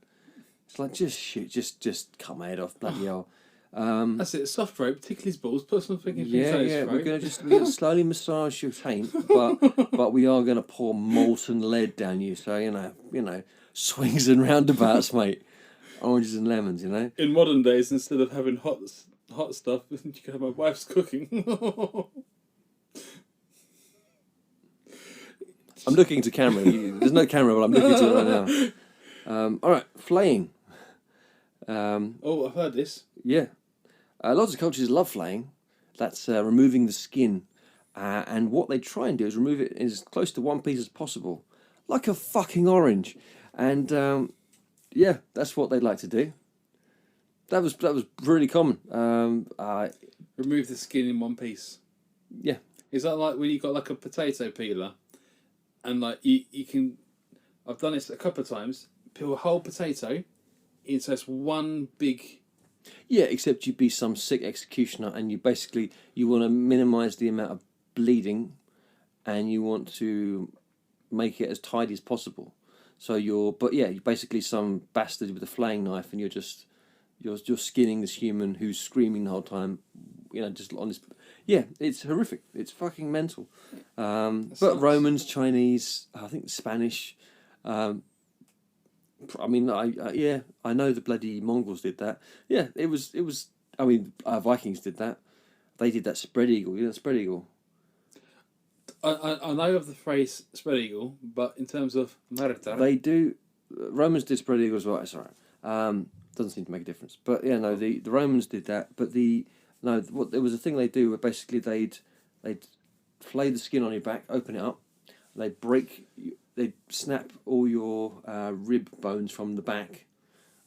It's like just cut my head off, bloody hell. That's it. Soft rope, tickle his balls, put something in his throat. Yeah. We're gonna slowly massage your taint, but we are gonna pour molten lead down you. So you know, swings and roundabouts, mate. Oranges and lemons, you know. In modern days, instead of having hot stuff, you can have my wife's cooking. I'm looking to camera. There's no camera, but I'm looking to it right now. All right, flaying. I've heard this. Yeah. Lots of cultures love flaying. That's removing the skin. And what they try and do is remove it as close to one piece as possible. like a fucking orange, and yeah, that's what they'd like to do. That was really common. Remove the skin in one piece. Yeah. Is that like when you got like a potato peeler, and like you can? I've done this a couple of times. Peel a whole potato into just one big. Yeah, except you'd be some sick executioner, and you want to minimise the amount of bleeding, and you want to make it as tidy as possible. So you're basically some bastard with a flaying knife, and you're skinning this human who's screaming the whole time, just on this. Yeah, it's horrific. It's fucking mental. But sucks. Romans, Chinese, I think Spanish. I mean, I know the bloody Mongols did that. Yeah, it was. I mean, Vikings did that. They did that spread eagle. You know, spread eagle. I know of the phrase spread eagle, but in terms of Marta, They do. Romans did spread eagle as well. It's alright. Doesn't seem to make a difference. But yeah, no, the Romans did that. But there was a thing they do where basically they'd flay the skin on your back, open it up, they'd snap all your rib bones from the back,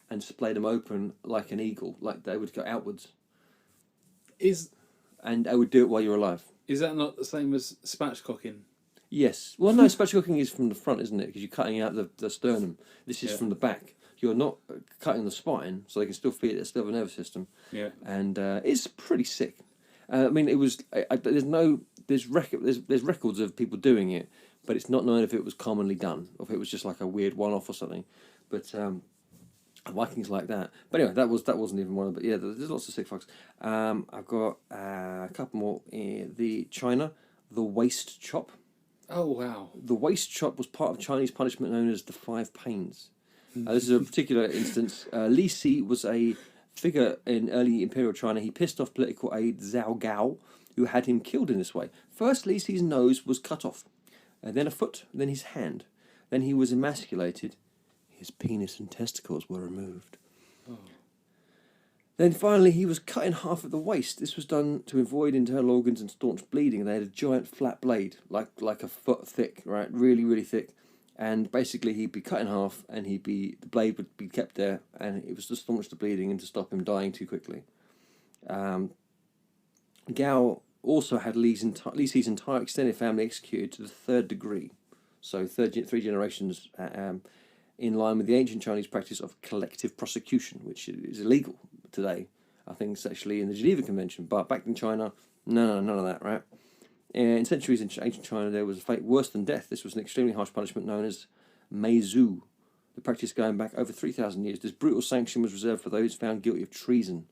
and splay them open like an eagle, like they would go outwards. And I would do it while you're alive. Is that not the same as spatchcocking? Yes. Well, no, spatchcocking is from the front, isn't it? Because you're cutting out the sternum. This is from the back. You're not cutting the spine, so they can still feel it. It's still a nervous system. Yeah. And it's pretty sick. I mean, it was. There's records of people doing it, but it's not known if it was commonly done or if it was just like a weird one-off or something. But Vikings like that. But anyway, that wasn't even one of. But yeah, there's lots of sick fucks. I've got a couple more. The China, the waist chop. Oh wow! The waist chop was part of Chinese punishment known as the Five Pains. This is a particular instance. Li Si was a figure in early imperial China. He pissed off political aide Zhao Gao, who had him killed in this way. First, Li Si's nose was cut off, and then a foot, then his hand. Then he was emasculated. His penis and testicles were removed. Oh. Then finally he was cut in half at the waist. This was done to avoid internal organs and staunch bleeding. They had a giant flat blade, like a foot thick, right? Really, really thick. And basically he'd be cut in half, and the blade would be kept there, and it was to staunch the bleeding and to stop him dying too quickly. Gao also had Li Si's entire extended family executed to the third degree. So three generations, in line with the ancient Chinese practice of collective prosecution, which is illegal today. I think it's actually in the Geneva Convention, but back in China, none of that, right? In centuries in ancient China, there was a fate worse than death. This was an extremely harsh punishment known as meizu, the practice going back over 3,000 years. This brutal sanction was reserved for those found guilty of treason,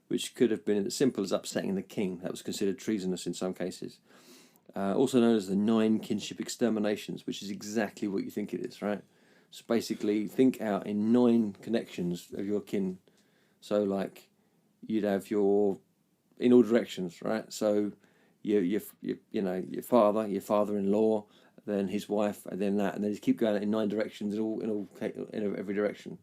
which could have been as simple as upsetting the king. That was considered treasonous in some cases. Also known as the 9 kinship exterminations, which is exactly what you think it is, right? So basically, think out in 9 connections of your kin. So like, you'd have in all directions, right? So your father-in-law, then his wife, and then that, and then just keep going in 9 directions in every direction,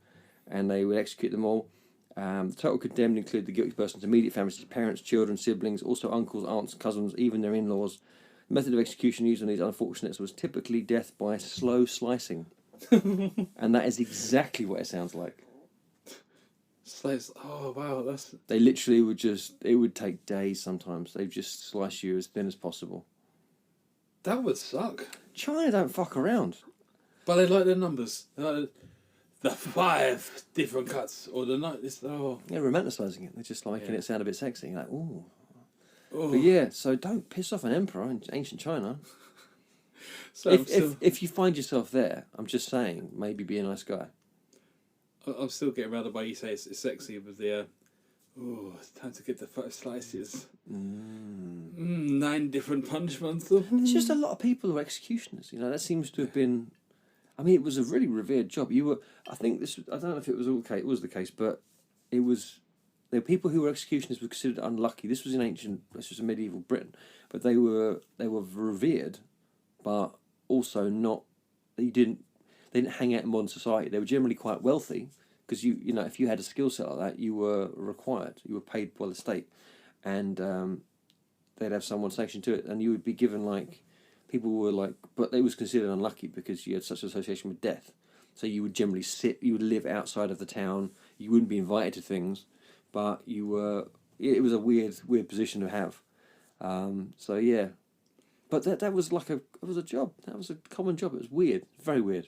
and they would execute them all. The total condemned include the guilty person's immediate families, parents, children, siblings, also uncles, aunts, cousins, even their in-laws. The method of execution used on these unfortunates was typically death by slow slicing. And that is exactly what it sounds like. Slice. Oh wow, They literally it would take days sometimes. They'd just slice you as thin as possible. That would suck. China don't fuck around. But they like their numbers. The 5 different cuts, or the night. They're romanticising it. They're just making it sound a bit sexy. Like, ooh. Oh. But yeah, so don't piss off an emperor in ancient China. So if you find yourself there, I'm just saying, maybe be a nice guy. I'm still getting around the way you say it's sexy with the. It's time to get the 5 slices. 9 different punishments. There's just a lot of people who are executioners. That seems to have been. I mean, it was a really revered job. I think this. I don't know if it was okay. It was the case, but it was. There were people who were executioners were considered unlucky. This was in medieval Britain, but they were revered, but also not. They didn't hang out in modern society. They were generally quite wealthy because if you had a skill set like that, you were required. You were paid by the state, and they'd have someone sanctioned to it, and you would be given like people were like, but it was considered unlucky because you had such an association with death. So you would generally you would live outside of the town. You wouldn't be invited to things, but you were. It was a weird position to have. So yeah, but that was like it was a job. That was a common job. It was weird, very weird.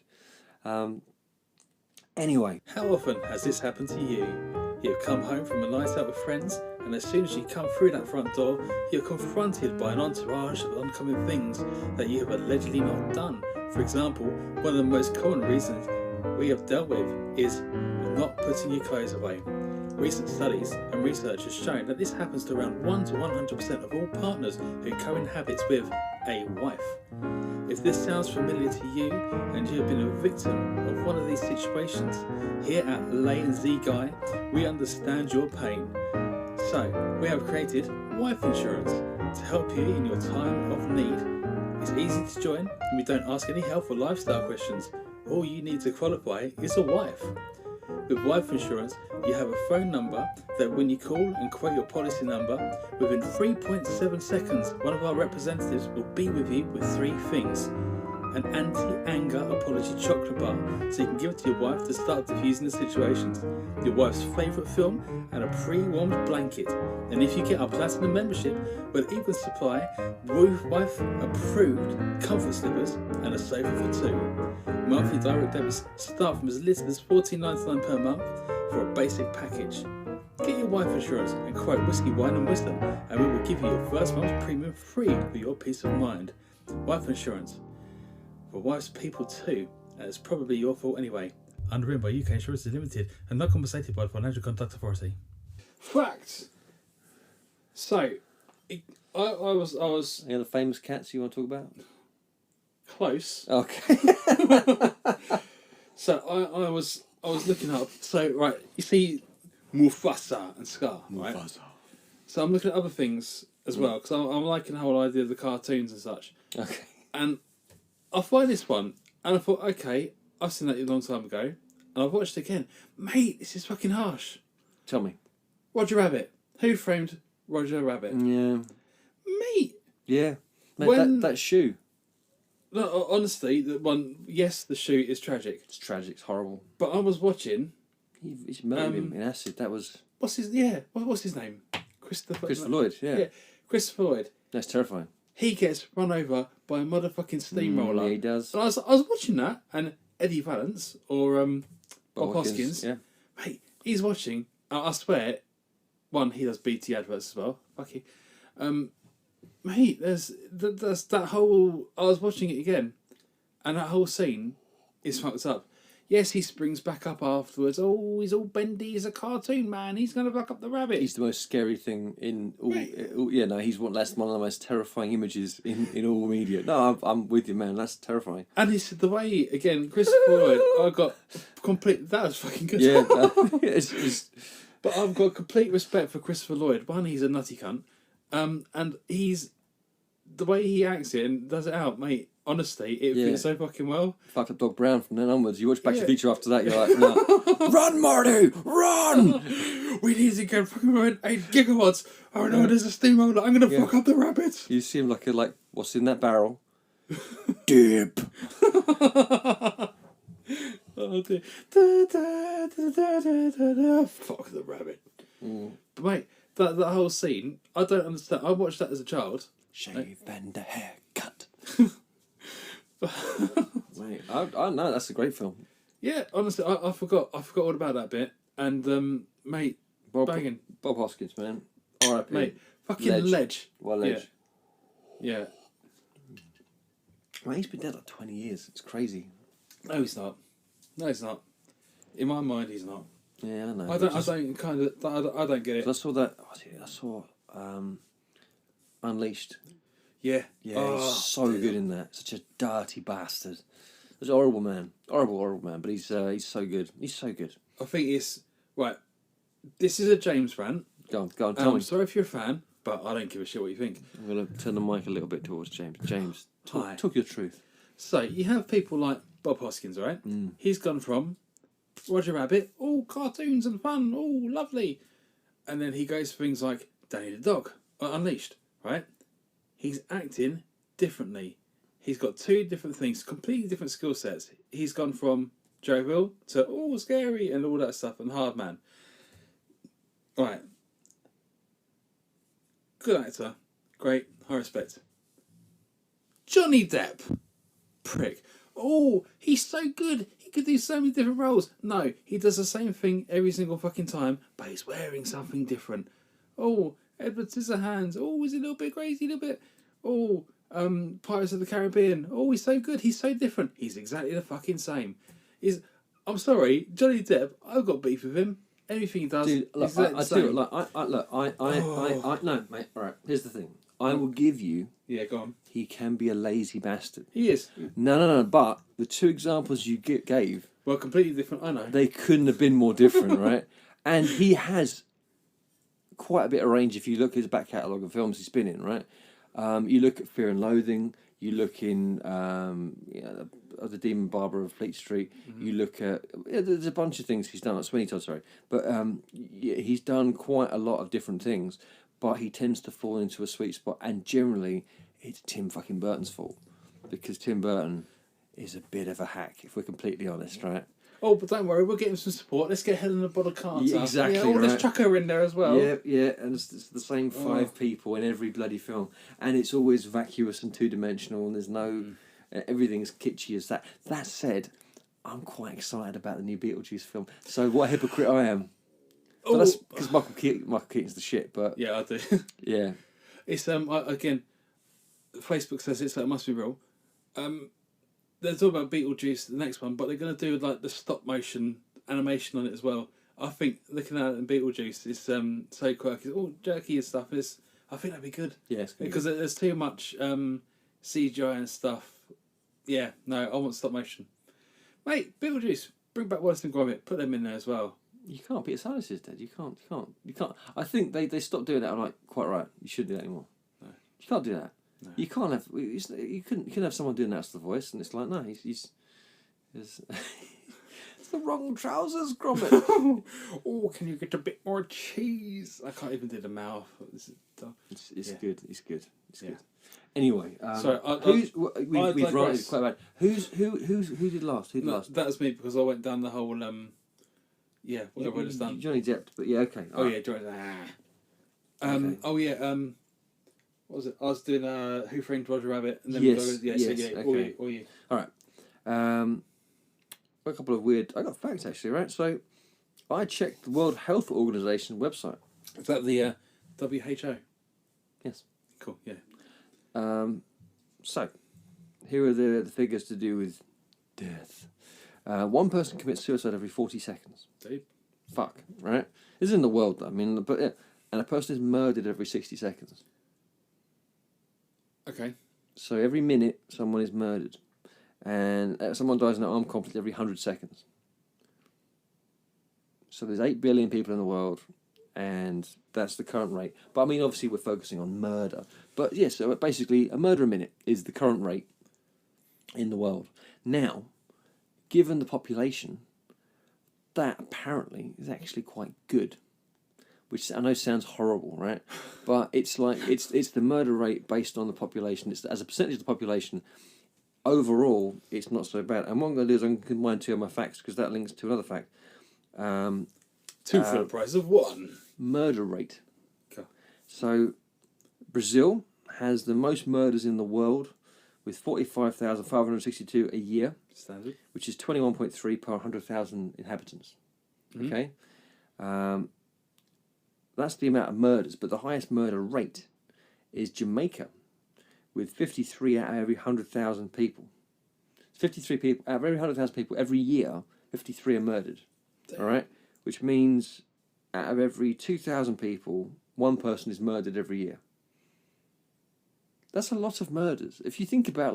Anyway, How often has this happened to you? You've come home from a night out with friends, and as soon as you come through that front door, you're confronted by an entourage of oncoming things that you have allegedly not done. For example, one of the most common reasons we have dealt with is not putting your clothes away. Recent studies and research has shown that this happens to around 1 to 100% of all partners who co-inhabit with a wife. If this sounds familiar to you and you have been a victim of one of these situations, here at Lay and Z Guy, we understand your pain. So, we have created Wife Insurance to help you in your time of need. It's easy to join and we don't ask any health or lifestyle questions. All you need to qualify is a wife. With Wife Insurance, you have a phone number that when you call and quote your policy number, within 3.7 seconds, one of our representatives will be with you with 3 things. An anti-anger apology chocolate bar, so you can give it to your wife to start diffusing the situations, your wife's favourite film, and a pre-warmed blanket. And if you get our platinum membership, we'll even supply wife-approved comfort slippers and a sofa for 2. Monthly direct debits start from as little as $14.99 per month for a basic package. Get your wife insurance and quote Whiskey, Wine and Wisdom, and we will give you your first month's premium free for your peace of mind. Wife insurance. For wife's people too, and it's probably your fault anyway. Underwritten by UK Insurances Limited and not compensated by the Financial Conduct Authority. Facts. So, I was any other famous cats you want to talk about? close. Okay. So I was looking up. So right, you see Mufasa and Scar, right? Mufasa. So I'm looking at other things as well because I'm liking the whole idea of the cartoons and such. Okay. And I find this one, and I thought, okay, I've seen that a long time ago, and I've watched it again. Mate, this is fucking harsh. Tell me. Roger Rabbit. Who framed Roger Rabbit? Yeah. Mate. Yeah. Mate, When- that shoe. No, honestly, the one. Yes, the shoe is tragic, It's tragic. It's horrible. but I was watching. He's murdered him in acid. That was What's his name? Christopher Lloyd. Yeah. Christopher Lloyd. That's terrifying. He gets run over by a motherfucking steamroller. Yeah, he does. And I was watching that, and Eddie Valance or Bob Hoskins. Yeah. Mate, he's watching. I swear, one, he does BT adverts as well. Fucky. Mate, there's that whole. I was watching it again, and that whole scene is fucked up. Yes, he springs back up afterwards. Oh, he's all bendy. He's a cartoon man. He's gonna fuck up the rabbit. He's the most scary thing in all. Right. Yeah, no, that's one of the most terrifying images in all media. No, I'm with you, man. That's terrifying. And it's the way again, Christopher Lloyd. I got complete. That was fucking good. Yeah, it's But I've got complete respect for Christopher Lloyd. One, he's a nutty cunt, and he's the way he acts it and does it out, mate. Honestly, it fits so fucking well. fucked up Dog Brown from then onwards. You watch Back to Yeah. the Future after that, you're like, no. Run, Marty! Run! We need to get fucking around 8 gigawatts. Oh no, there's a steamroller. I'm gonna fuck up the rabbits. You seem like what's in that barrel? Dip. Oh dear. Da, da, da, da, da, da, da. Fuck the rabbit. But mate, that whole scene, I don't understand. I watched that as a child. Shave and a haircut. Mate, I know that's a great film. Yeah, honestly, I forgot all about that bit. And mate, banging. Bob Hoskins, man. R.I.P. Mate, fucking ledge. Well, ledge. Yeah. Mate, he's been dead like 20 years. It's crazy. No, he's not. No, he's not. In my mind, he's not. Yeah, I know. I don't get it. I saw that. I saw Unleashed. Yeah. Yeah, he's so good in that. Such a dirty bastard. He's a horrible man. Horrible man. But he's so good. He's so good. I think it's right. This is a James rant. Go on. Tell me. I'm sorry if you're a fan, but I don't give a shit what you think. I'm gonna turn the mic a little bit towards James. James, Hi. talk your truth. So you have people like Bob Hoskins, right? He's gone from Roger Rabbit, all cartoons and fun, all lovely, and then he goes for things like Danny the Dog, Unleashed, right? He's acting differently. he's got two different things, completely different skill sets. He's gone from jovial to scary and all that stuff and hard man. Right. Good actor. Great. High respect. Johnny Depp. Prick. Oh, he's so good. He could do so many different roles. No, he does the same thing every single fucking time, but he's wearing something different. Oh, Edward Scissorhands. Oh, he's a little bit crazy, a little bit. Oh, Pirates of the Caribbean. Oh, he's so good. He's so different. He's exactly the fucking same. I'm sorry, Johnny Depp. I've got beef with him. Anything he does, Dude, look, exactly the same. no, mate. All right, here's the thing. I will give you. Yeah, go on. He can be a lazy bastard. He is. No. But the two examples you gave, Well, completely different. I know. they couldn't have been more different, right? And he has quite a bit of range if you look at his back catalogue of films he's been in, right? You look at Fear and Loathing. You look in The Demon Barber of Fleet Street. Mm-hmm. You look at there's a bunch of things he's done. Like Sweeney Todd, sorry, but he's done quite a lot of different things. But he tends to fall into a sweet spot, and generally, it's Tim fucking Burton's fault because Tim Burton is a bit of a hack, if we're completely honest, right? Oh, but don't worry, we'll get him some support. Let's get Helena Bonham Carter. Yeah, exactly, Let's right. chuck her in there as well. Yeah, and it's the same five people in every bloody film, and it's always vacuous and two-dimensional, and there's no everything's kitschy as that. That said, I'm quite excited about the new Beetlejuice film. So what a hypocrite I am. But that's because Michael Keaton's the shit. But Yeah, I do. yeah, It's again, Facebook says it, so it must be real. They're talking about Beetlejuice, the next one, but they're going to do like the stop motion animation on it as well. I think looking at it in Beetlejuice is so quirky, all jerky and stuff. I think that'd be good. yeah, it's gonna be Because there's too much CGI and stuff. Yeah, no, I want stop motion. Mate, Beetlejuice, bring back Wallace and Gromit, put them in there as well. You can't. Peter Sellers is dead. You can't. I think they stopped doing that. I'm like, quite right. You shouldn't do that anymore. No. You can't do that. No. You can't have. You couldn't have someone doing that as the voice, and it's like, no, he's it's the wrong trousers, Gromit. Oh, can you get a bit more cheese? I can't even do the mouth. This is dumb. It's Yeah. good. It's good. It's Yeah. good. Anyway, Sorry, we've ranted digress. quite bad. Who did last? Who did No, last? that was me because I went down the whole whatever I just done. Johnny Depp, but yeah, okay. Oh alright. yeah, Johnny. Okay. Oh yeah. What was it? I was doing Who Framed Roger Rabbit, and then Yes, yeah, okay. all you. All right. A couple of weird. I got facts actually, right? So, I checked the World Health Organization website. Is that the WHO? Yes. Cool. Yeah. So, here are the figures to do with death. One person commits suicide every 40 seconds. Dude. Fuck, right? This is in the world, though. I mean, but yeah. And a person is murdered every 60 seconds. Okay. So every minute, someone is murdered. And someone dies in an armed conflict every 100 seconds. So there's 8 billion people in the world, and that's the current rate. But I mean, obviously, we're focusing on murder. But yeah, so basically, a murder a minute is the current rate in the world. Now, given the population, that apparently is actually quite good. Which I know sounds horrible, right? But it's like it's the murder rate based on the population. It's as a percentage of the population. Overall, it's not so bad. And what I'm going to do is I'm going to combine two of my facts because that links to another fact. Two for the price of one. Murder rate. Okay. So, Brazil has the most murders in the world, with 45,562 a year, Standard. which is 21.3 per 100,000 inhabitants. Mhm. Okay. That's the amount of murders, but the highest murder rate is Jamaica, with 53 out of every 100,000 people. 53 people out of every 100,000 people every year, 53 are murdered. Damn. All right, which means out of every 2,000 people, one person is murdered every year. That's a lot of murders. If you think about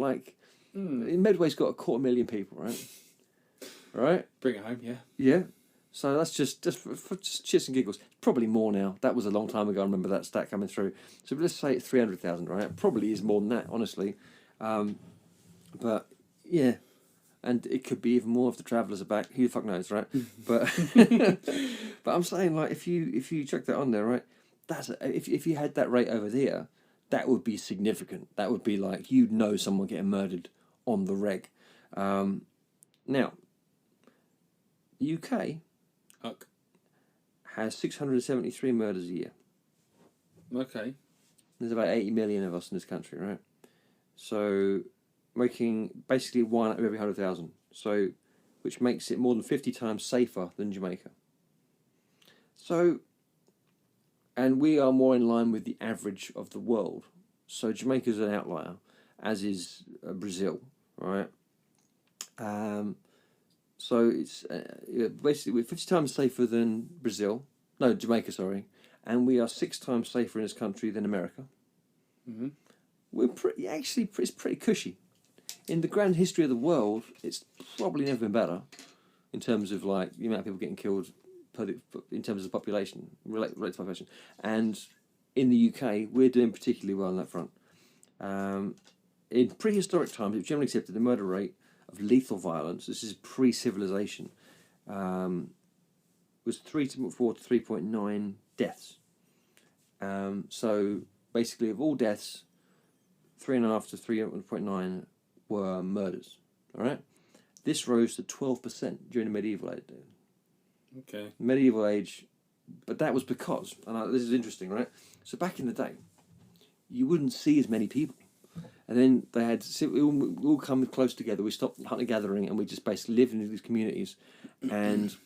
Medway's got 250,000 people, right? Right? Bring it home, yeah. Yeah. So that's just for just shits and giggles. Probably more now. That was a long time ago. I remember that stat coming through. So let's say 300,000, right? It probably is more than that, honestly. But yeah, and it could be even more if the travellers are back. Who the fuck knows, right? But but I'm saying, like, if you check that on there, right? That's if you had that rate over there, that would be significant. That would be like, you'd know someone getting murdered on the reg. Now, the UK Huck. has 673 murders a year. Okay. There's about 80 million of us in this country, right? So, making basically 1 out of every 100,000. So, which makes it more than 50 times safer than Jamaica. So, and we are more in line with the average of the world. So Jamaica's an outlier, as is Brazil, right? So it's basically we're 50 times safer than Brazil. No, Jamaica, sorry. And we are 6 times safer in this country than America. Mm-hmm. We're pretty, actually, it's pretty cushy. In the grand history of the world, it's probably never been better in terms of like the amount of people getting killed in terms of population, related to population. And in the UK, we're doing particularly well on that front. In prehistoric times, it was generally accepted the murder rate of lethal violence, this is pre-civilization, was 3.4 to 3.9 deaths. So basically, of all deaths, 3.5 to 3.9 were murders. All right, this rose to 12% during the medieval age. Okay. Medieval age, but that was because, and this is interesting, right? So back in the day, you wouldn't see as many people, and then they had we all come close together. We stopped hunting gathering, and we just basically lived in these communities, and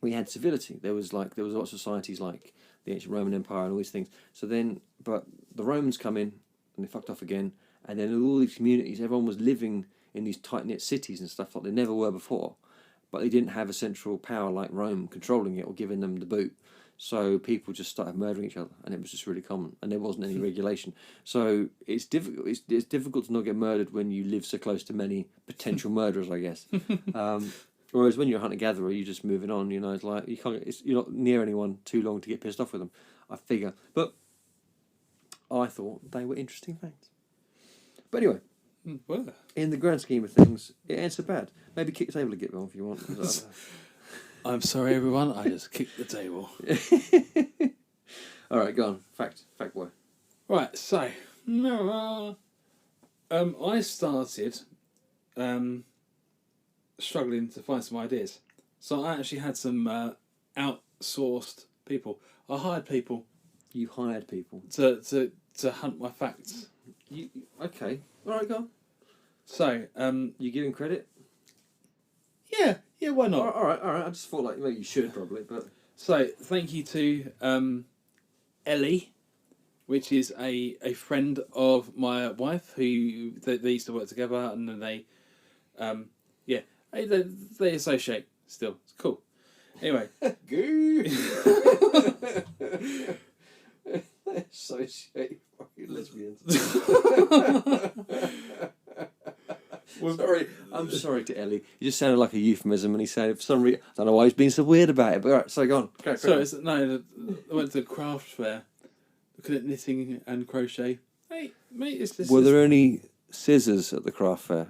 we had civility. There was a lot of societies like the ancient Roman Empire and all these things. So then, but the Romans come in and they fucked off again, and then in all these communities, everyone was living in these tight-knit cities and stuff like they never were before, but they didn't have a central power like Rome controlling it or giving them the boot. So people just started murdering each other, and it was just really common, and there wasn't any regulation. So it's difficult. It's difficult to not get murdered when you live so close to many potential murderers, I guess. Whereas when you're a hunter-gatherer, you're just moving on. You know, it's like you're not near anyone too long to get pissed off with them. I figure, but I thought they were interesting facts. But anyway, Well, in the grand scheme of things, it ain't so bad. Maybe kick the table a bit more if you want. I'm sorry, everyone. I just kicked the table. All right, go on. Fact boy. Right. So, I started struggling to find some ideas. So I actually had some outsourced people. I hired people You hired people. to hunt my facts. Okay. All right, go on. So, You giving credit? yeah, why not? All right. I just thought like you should probably, but So, thank you to Ellie, which is a friend of my wife who they used to work together, and then they associate still. It's cool. Anyway, associate fucking lesbians. I'm sorry to Ellie. It just sounded like a euphemism, and he said for some reason I don't know why he's being so weird about it. But all right, so go on. I went to the craft fair, looking at knitting and crochet. Hey, mate, Were there any scissors at the craft fair?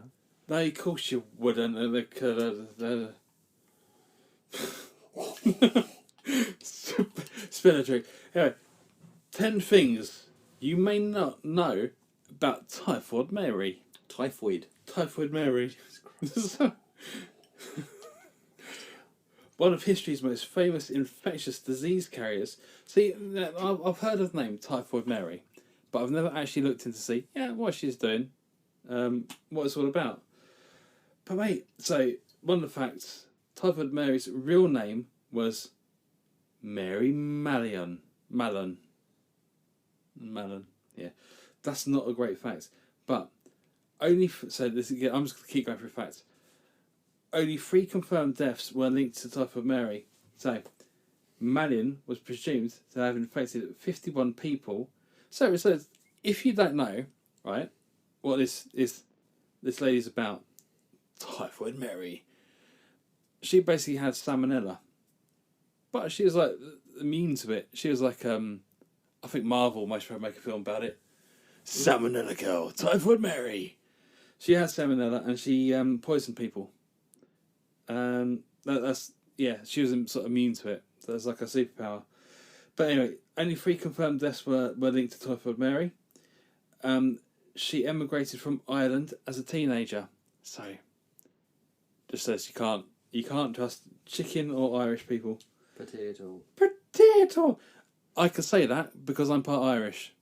No, of course you wouldn't. They could. Spin a trick. Anyway, 10 things you may not know about Typhoid Mary. Typhoid. Typhoid Mary. One of history's most famous infectious disease carriers. See, I've heard of the name Typhoid Mary, but I've never actually looked into see what she's doing, what it's all about. But mate, so one of the facts, Typhoid Mary's real name was Mary Mallon. Mallon, yeah. That's not a great fact, but I'm just going to keep going through facts. Only 3 confirmed deaths were linked to Typhoid Mary. So, Mallon was presumed to have infected 51 people. So it says, if you don't know, right, what this lady's about, Typhoid Mary, she basically had salmonella, but she was like immune to it. She was like, I think Marvel might try to make a film about it. Salmonella girl, Typhoid Mary. She had salmonella and she poisoned people. She was sort of immune to it. So it's like a superpower. But anyway, only 3 confirmed deaths were linked to Typhoid Mary. She emigrated from Ireland as a teenager. So, just says you can't trust chicken or Irish people. Potato. Potato! I can say that because I'm part Irish.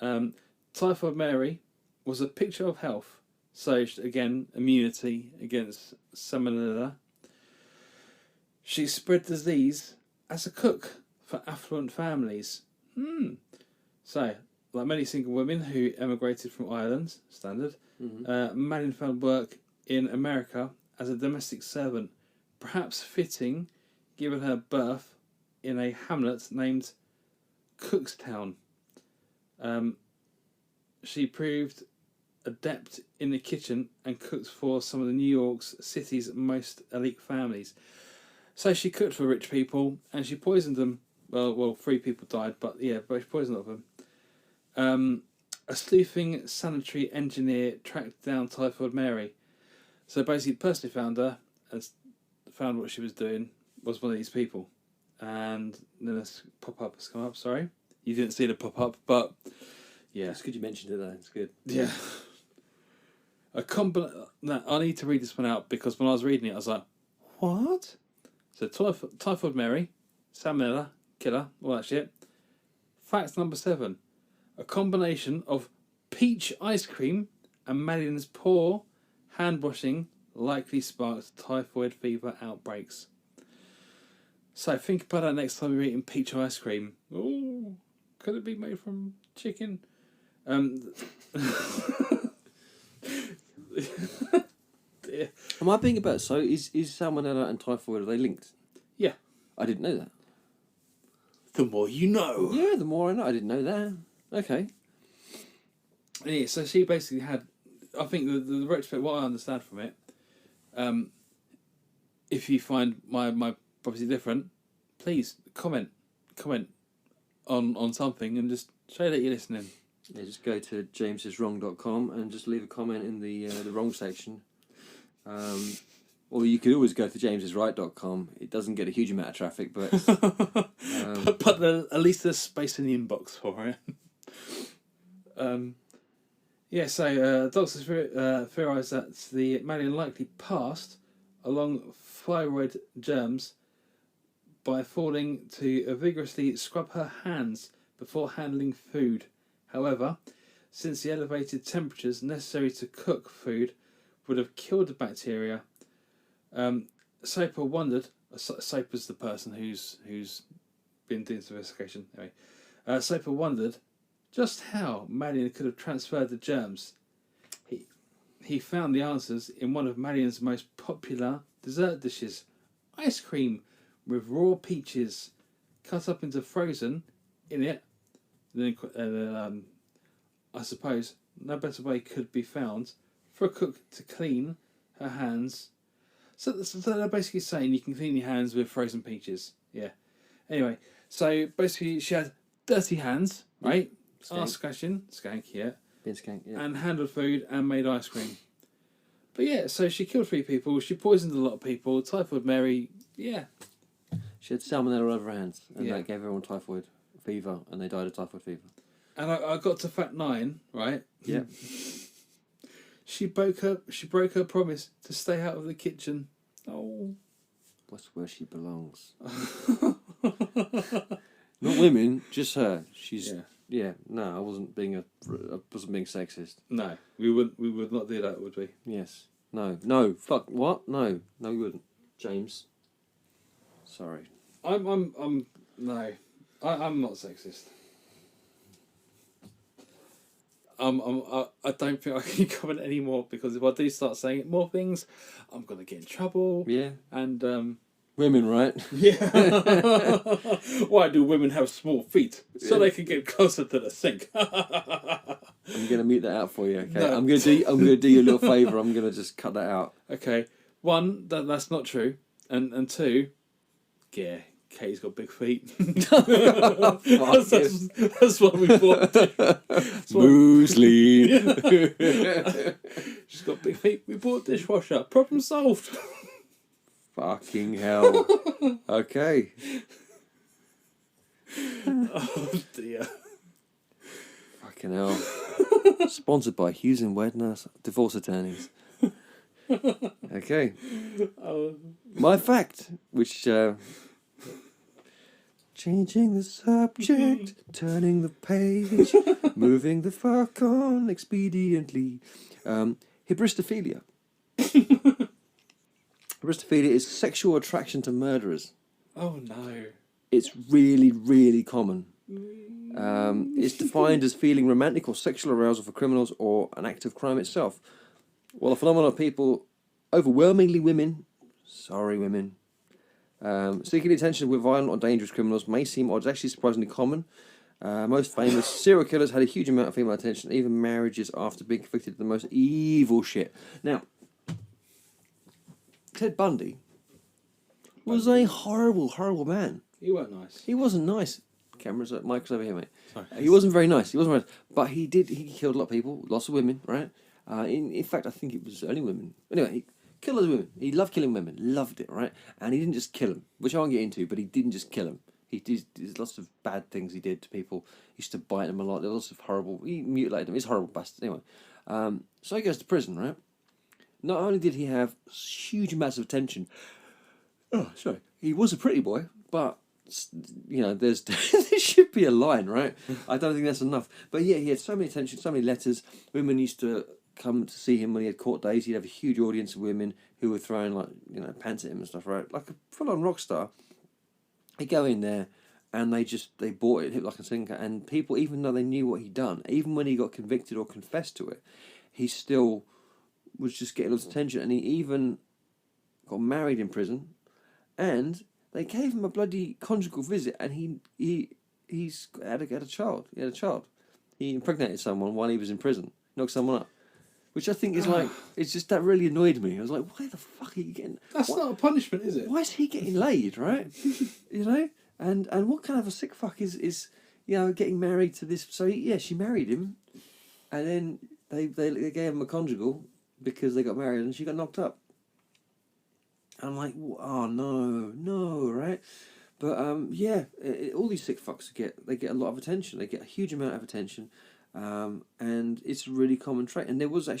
Typhoid Mary was a picture of health. So, again, immunity against salmonella. She spread disease as a cook for affluent families. So, like many single women who emigrated from Ireland, standard, Madeline found work in America as a domestic servant, perhaps fitting given her birth in a hamlet named Cookstown. She proved adept in the kitchen and cooked for some of the New York City's most elite families. So she cooked for rich people and she poisoned them. Well, 3 people died, but she poisoned all of them. A sleuthing sanitary engineer tracked down Typhoid Mary. So basically, the person who found her and found what she was doing was one of these people. And then this pop-up has come up, sorry. You didn't see the pop-up, but yeah. It's good you mentioned it though, it's good. Yeah. I need to read this one out because when I was reading it, I was like, what? So Typhoid Mary, salmonella, killer, all that shit. Fact number 7. A combination of peach ice cream and Madeline's poor hand washing likely sparked typhoid fever outbreaks. So think about that next time you're eating peach ice cream. Oh, could it be made from chicken? Yeah. Am I being about so? Is salmonella and typhoid, are they linked? Yeah. I didn't know that. The more you know. Yeah, the more I know. I didn't know that. Okay. Yeah, so she basically had, I think the retrospect, what I understand from it, if you find my property different, please comment on something and just show that you're listening. Yeah, just go to jamesiswrong.com and just leave a comment in the wrong section. Or you could always go to jamesisright.com. It doesn't get a huge amount of traffic, but but at least there's space in the inbox for it. So doctors theorise that the Madeline likely passed along thyroid germs by falling to vigorously scrub her hands before handling food. However, since the elevated temperatures necessary to cook food would have killed the bacteria, Soper wondered. Soper's the person who's been doing the investigation. Anyway, Soper wondered just how Madeline could have transferred the germs. He found the answers in one of Madeline's most popular dessert dishes: ice cream with raw peaches cut up into frozen in it. Then, I suppose no better way could be found for a cook to clean her hands. So they're basically saying you can clean your hands with frozen peaches. Yeah. Anyway, so basically she had dirty hands, right? Arse scratching, skank, yeah. Been skank, yeah. And handled food and made ice cream. But yeah, so she killed 3 people. She poisoned a lot of people. Typhoid Mary, yeah. She had salmonella all over her hands, and Yeah. that gave everyone typhoid fever, and they died of typhoid fever. And I got to fact 9, right? Yeah. She broke her promise to stay out of the kitchen. Oh. That's where she belongs. Not women, just her. She's yeah. No, I wasn't being sexist. No, we would not do that, would we? Yes. No. Fuck. What? No, we wouldn't. James. Sorry. I'm not sexist. I don't think I can comment anymore because if I do start saying more things, I'm gonna get in trouble. Yeah. And women, right? Yeah. Why do women have small feet? So they can get closer to the sink. I'm gonna mute that out for you. Okay. No. I'm gonna do you a little favour. I'm gonna just cut that out. Okay. 1, that's not true, and 2, yeah. Katie's got big feet. That's what we bought. Muesli. She's got big feet. We bought a dishwasher. Problem solved. Fucking hell. Okay. Oh dear. Fucking hell. Sponsored by Hughes and Wedner Divorce Attorneys. Okay. My fact, which changing the subject, turning the page, moving the fuck on expediently. Hybristophilia. Hybristophilia is sexual attraction to murderers. Oh no. It's really, really common. It's defined as feeling romantic or sexual arousal for criminals or an act of crime itself. Well, a phenomenon of people, overwhelmingly women, sorry women, seeking the attention with violent or dangerous criminals may seem odd. It's actually surprisingly common. Most famous serial killers had a huge amount of female attention, even marriages after being convicted of the most evil shit. Now, Ted Bundy was a horrible, horrible man. You weren't nice. He wasn't nice. Cameras, mic's over here, mate. Sorry. He wasn't very nice. He wasn't very nice. But he killed a lot of people, lots of women, right? In fact, I think it was only women. Anyway, he killed lots of women. He loved killing women. Loved it, right? And he didn't just kill them, which I won't get into, but he didn't just kill them. There's lots of bad things he did to people. He used to bite them a lot. There was lots of horrible... He mutilated them. He's a horrible bastard. Anyway, so he goes to prison, right? Not only did he have huge amounts of attention... Oh, sorry. He was a pretty boy, but... You know, there should be a line, right? I don't think that's enough. But yeah, he had so many attention, so many letters. Women used to come to see him when he had court days. He'd have a huge audience of women who were throwing, like, you know, pants at him and stuff, right? Like a full-on rock star. He'd go in there and they bought it, hit like a sinker. And people, even though they knew what he'd done, even when he got convicted or confessed to it, he still was just getting lots of attention. And he even got married in prison. And... they gave him a bloody conjugal visit, and he's had a child. He had a child. He impregnated someone while he was in prison. Knocked someone up, which I think is like, it's just that really annoyed me. I was like, why the fuck are you getting? That's not a punishment, is it? Why is he getting laid, right? You know, and what kind of a sick fuck is you know, getting married to this? So yeah, she married him, and then they gave him a conjugal because they got married, and she got knocked up. I'm like, oh no, right? But yeah, all these sick fucks get a lot of attention. They get a huge amount of attention, and it's a really common trait. And there was a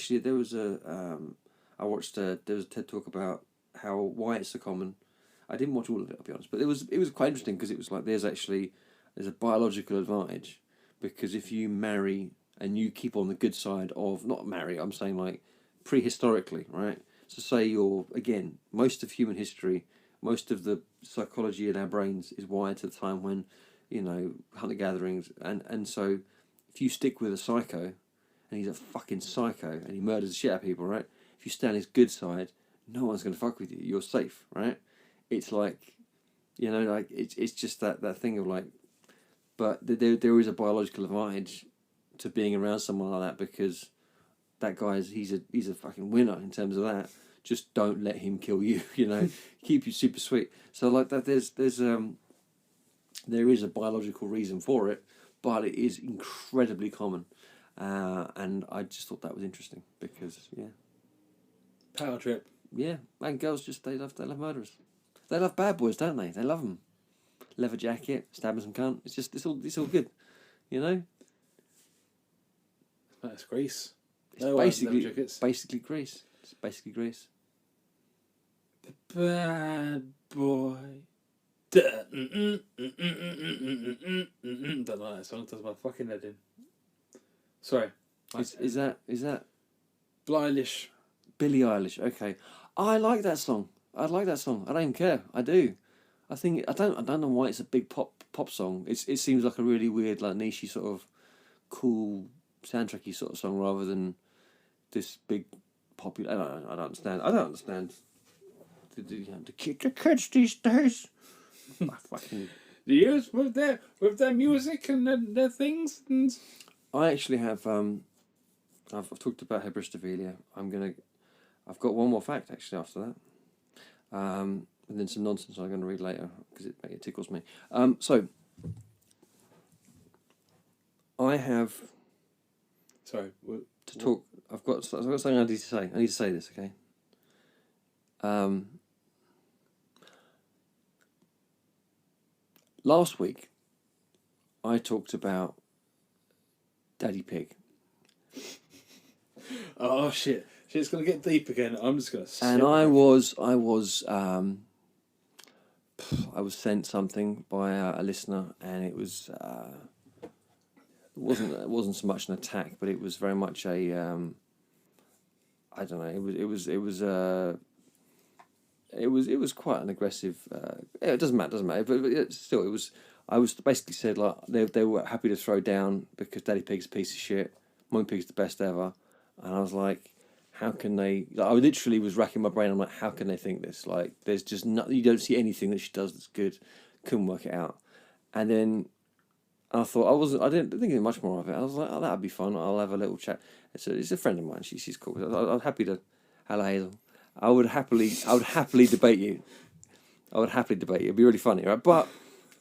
I watched there was a TED talk about why it's so common. I didn't watch all of it, I'll be honest, but it was quite interesting because it was like there's a biological advantage because if you marry and you keep on the good side of not marry, I'm saying like prehistorically, right? So say again, most of human history, most of the psychology in our brains is wired to the time when, you know, hunter-gatherings, and so if you stick with a psycho, and he's a fucking psycho, and he murders the shit out of people, right? If you stay on his good side, no one's going to fuck with you, you're safe, right? It's like, you know, like, it's just that thing of like, but there is a biological advantage to being around someone like that because that guy's he's a fucking winner in terms of that. Just don't let him kill you, you know. Keep you super sweet. So like that, there is a biological reason for it, but it is incredibly common, and I just thought that was interesting because yeah, Power trip. yeah, and girls just they love murderers. They love bad boys, don't they? They love them. Leather jacket, stabbing some cunt. It's all good, you know. That's Grease. It's No, basically Grease. It's basically Grease. Bad boy. Don't know that song. Does my fucking head in. Sorry. Is that Billie Eilish? Okay, I like that song. I like that song. I don't even care. I do. I think I don't know why it's a big pop song. It seems like a really weird, like niche sort of cool soundtracky sort of song rather than this big popular. I don't understand. The kids these days. Fucking. The years with their music and their things. And... I actually have. I've talked about Hybristophilia. I've got one more fact actually after that. And then some nonsense I'm going to read later because it tickles me. So I have. Sorry. To talk. I've got something I need to say. I need to say this, okay? Last week, I talked about Daddy Pig. Oh shit! Shit's gonna get deep again. I'm just gonna. And I was sent something by a listener, and it was it wasn't so much an attack, but it was very much a I don't know. It was quite an aggressive. It doesn't matter, but still, it was. I was basically said like they were happy to throw down because Daddy Pig's a piece of shit. Mummy Pig's the best ever, and I was like, how can they? Like, I literally was racking my brain. I'm like, how can they think this? Like, there's just nothing. You don't see anything that she does that's good. Couldn't work it out, and then I thought I didn't think much more of it. I was like, oh, that'd be fun. I'll have a little chat. It's a friend of mine. She's cool. I'm happy to. Hello, Hazel. I would happily debate you. I would happily debate you. It'd be really funny, right? But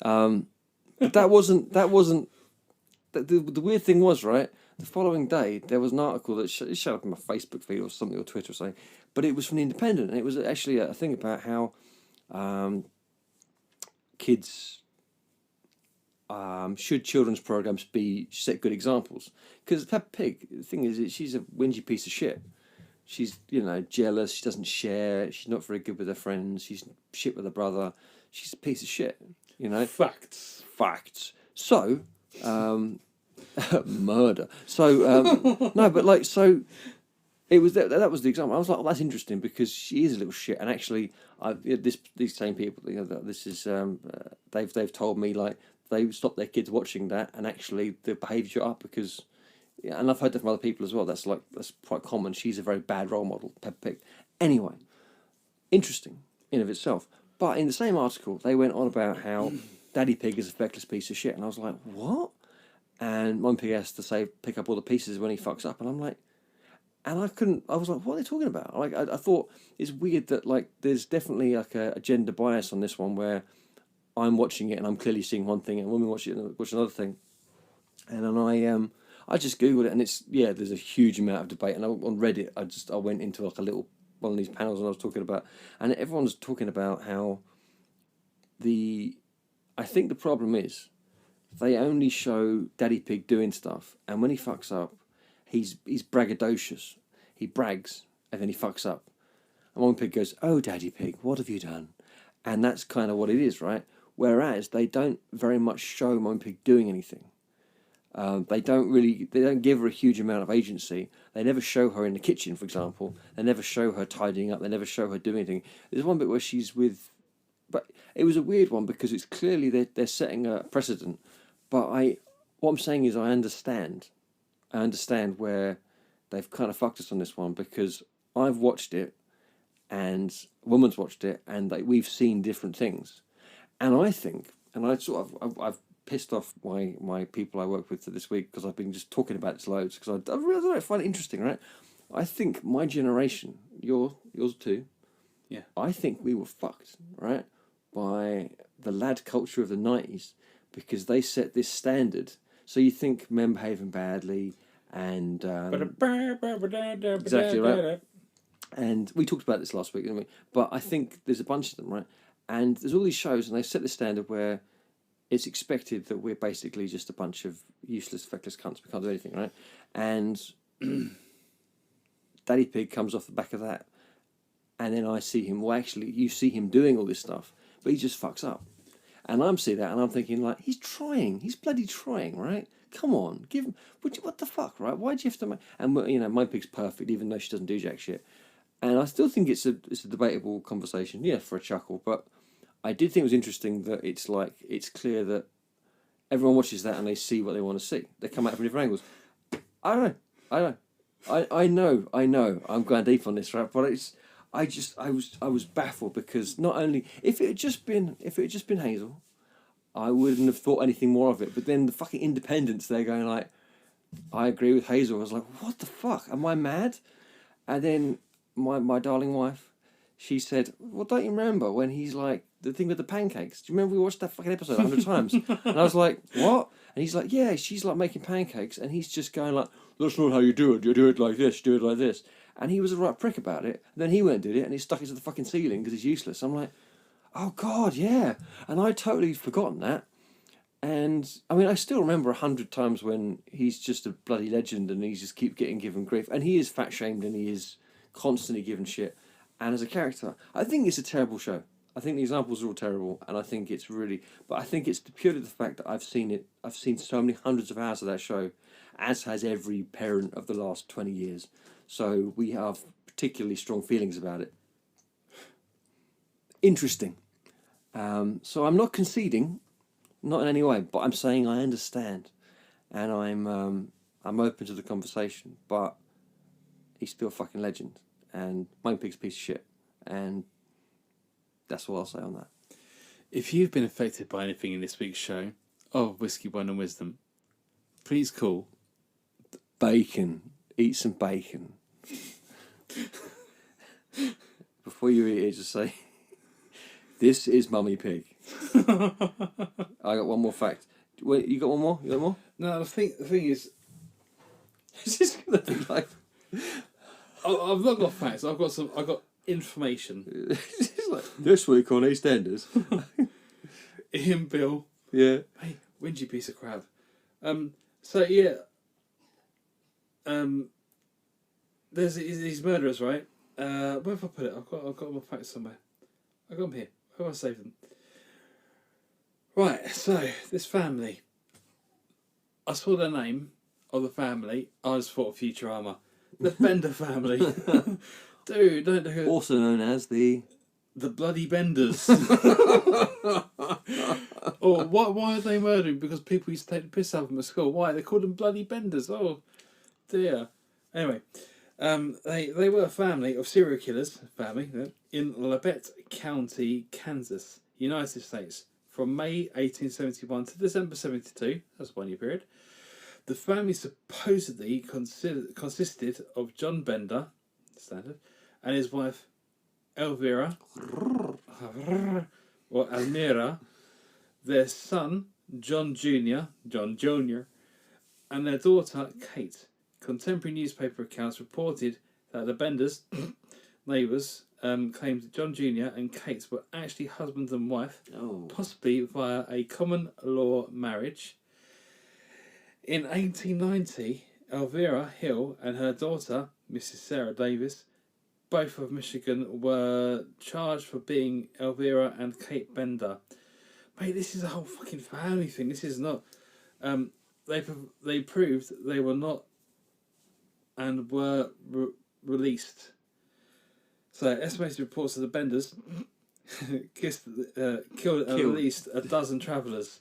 that wasn't. The weird thing was, right. The following day, there was an article that showed up in my Facebook feed or something, or Twitter or something, but it was from The Independent, and it was actually a thing about how kids should children's programs set good examples. Because Peppa Pig, the thing is, she's a whingy piece of shit. She's jealous. She doesn't share. She's not very good with her friends. She's shit with her brother. She's a piece of shit. Facts. So. Murder. So no, but like so, it was that was the example. I was like, oh, that's interesting because she is a little shit. And actually, these same people, this is they've told me like they stopped their kids watching that, and actually the behaviour's got up because, and I've heard that from other people as well. That's quite common. She's a very bad role model, Peppa Pig. Anyway, interesting in of itself. But in the same article, they went on about how Daddy Pig is a feckless piece of shit, and I was like, what? And Mum Pig has to pick up all the pieces when he fucks up, and I'm like, and I was like, what are they talking about? Like, I thought it's weird that like there's definitely like a gender bias on this one where I'm watching it and I'm clearly seeing one thing and women watch another thing, and then I just googled it and there's a huge amount of debate, and on Reddit I went into like a little one of these panels and I was talking about, and everyone's talking about how I think the problem is they only show Daddy Pig doing stuff, and when he fucks up, he's braggadocious. He brags, and then he fucks up. And Mum Pig goes, "Oh, Daddy Pig, what have you done?" And that's kind of what it is, right? Whereas they don't very much show Mum Pig doing anything. They don't give her a huge amount of agency. They never show her in the kitchen, for example. They never show her tidying up. They never show her doing anything. There's one bit where she's with, but it was a weird one because it's clearly they're setting a precedent. But what I'm saying is I understand where they've kind of fucked us on this one because I've watched it and a woman's watched it and we've seen different things. And I think, and I've pissed off my people I work with this week because I've been just talking about this loads because I really find it interesting, right? I think my generation, yours too, yeah, I think we were fucked, right, by the lad culture of the 90s. Because they set this standard. So you think men behaving badly and... exactly right. And we talked about this last week, didn't we? But I think there's a bunch of them, right? And there's all these shows and they set this standard where it's expected that we're basically just a bunch of useless, feckless cunts. We can't do anything, right? And Daddy Pig comes off the back of that. And then I see him... Well, actually, you see him doing all this stuff, but he just fucks up. And I'm seeing that, and I'm thinking, like, he's bloody trying, right? Come on, give him, what the fuck, right? Why do you have to make, and, my Pig's perfect, even though she doesn't do jack shit. And I still think it's a debatable conversation, yeah, for a chuckle, but I did think it was interesting that it's clear that everyone watches that and they see what they want to see. They come out from different angles. I don't know. I know, I'm going deep on this, right? But I was baffled because not only if it had just been Hazel, I wouldn't have thought anything more of it. But then the fucking Independents, they're going like, I agree with Hazel. I was like, what the fuck? Am I mad? And then my darling wife, she said, well, don't you remember when he's like the thing with the pancakes? Do you remember we watched that fucking episode 100 times? And I was like, what? And he's like, yeah, she's like making pancakes, and he's just going like, that's not how you do it. You do it like this. You do it like this. And he was a right prick about it. And then he went and did it, and he stuck it to the fucking ceiling because he's useless. I'm like, oh God, yeah. And I'd totally forgotten that. And I mean, I still remember 100 times when he's just a bloody legend and he just keep getting given grief. And he is fat shamed and he is constantly given shit. And as a character, I think it's a terrible show. I think the examples are all terrible, and I think it's really. But I think it's purely the fact that I've seen it. I've seen so many hundreds of hours of that show, as has every parent of the last 20 years. So we have particularly strong feelings about it. Interesting. So I'm not conceding, not in any way, but I'm saying I understand, and I'm open to the conversation. But he's still a fucking legend, and Wayne Pig's a piece of shit, and that's all I'll say on that. If you've been affected by anything in this week's show of Whiskey, Wine and Wisdom, please call. Bacon. Eat some bacon. Before you eat it, just say, "This is Mummy Pig." I got one more fact. Wait, you got one more? You got more? No, the thing is, It's just gonna be like I've not got facts. I've got information. it's like, this week on EastEnders. Ian Bill. Yeah. Hey, whingy piece of crap. So yeah. There's these murderers, right? Where have I put it? I've got my facts somewhere. I got them here. Where have I saved them? Right. So this family. I saw the name of the family. I just thought of Futurama. The Bender family. Dude, don't do it. Also known as the Bloody Benders. Or why are they murdering? Because people used to take the piss out of them at school. Why? They called them Bloody Benders. Oh, dear. Anyway, they were a family of serial killers, in Labette County, Kansas, United States, from May 1871 to December 72. That's a 1 year period. The family supposedly consisted of John Bender, standard, and his wife Elvira, or Almira, their son John Jr., and their daughter Kate. Contemporary newspaper accounts reported that the Benders, neighbours, claimed that John Jr. and Kate were actually husband and wife, possibly via a common law marriage. In 1890, Elvira Hill and her daughter, Mrs. Sarah Davis, both of Michigan, were charged for being Elvira and Kate Bender. Mate, this is a whole fucking family thing. This is not. They proved they were not and were released. So, estimated reports of the Benders killed at least a dozen travellers.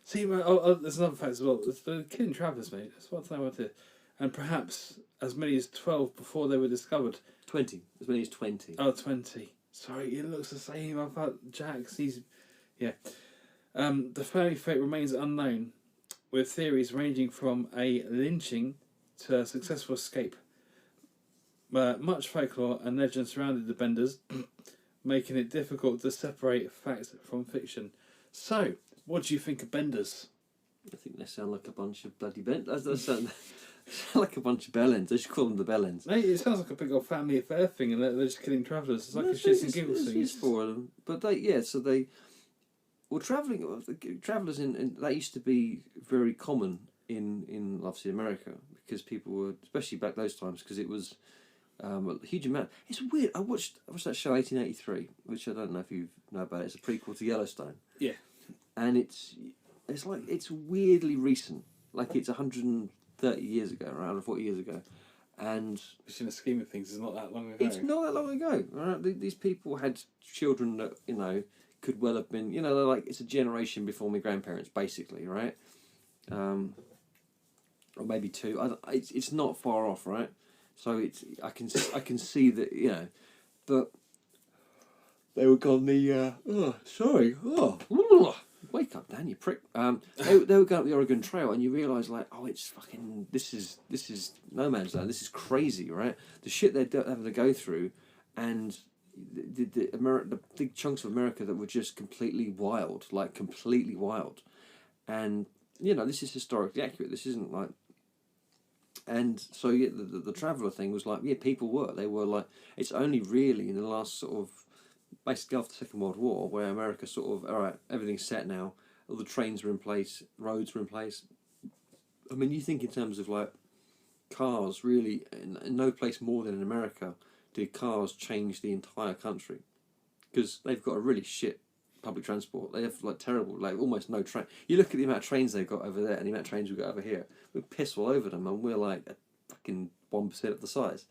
See, there's another fact as well. They're killing travellers, mate. That's what I wanted. And perhaps as many as 12 before they were discovered. 20. As many as 20. Oh, 20. Sorry, it looks the same. I thought Jax, yeah. The family fate remains unknown, with theories ranging from a lynching to a successful escape. Much folklore and legend surrounded the Benders, making it difficult to separate fact from fiction. So, what do you think of Benders? I think they sound like a bunch of bloody Benders. They sound like a bunch of bellends. They should call them the bellends. Mate, it sounds like a big old family affair thing, and they're just killing travellers. It's like a shits and giggles thing. It's four of them. But travellers in that used to be very common in obviously America, because people were, especially back those times, because it was a huge amount. It's weird. I watched that show 1883, which I don't know if you know about it. It's a prequel to Yellowstone. Yeah. And it's like, it's weirdly recent. Like, it's 130 years ago, or 140 years ago. And which in the scheme of things is not that long ago. It's not that long ago. Right? These people had children that, could well have been, they're like, it's a generation before my grandparents, basically, right? Or maybe two. It's not far off, right? So I can see that, but they were on the wake up, Dan, you prick. They were going up the Oregon Trail, and you realise, like, it's fucking, this is no man's land. This is crazy, right? The shit they're having to go through, and the big chunks of America that were just completely wild, and this is historically accurate. This isn't like. And so the traveller thing was like, they were like, it's only really in the last sort of, basically after the Second World War, where America sort of, all right, everything's set now, all the trains were in place, roads were in place. I mean, you think in terms of like cars, really, in no place more than in America did cars change the entire country, because they've got a really shit public transport. They have like terrible, like almost no train. You look at the amount of trains they've got over there and the amount of trains we've got over here. We piss all over them, and we're like a fucking 1% of the size.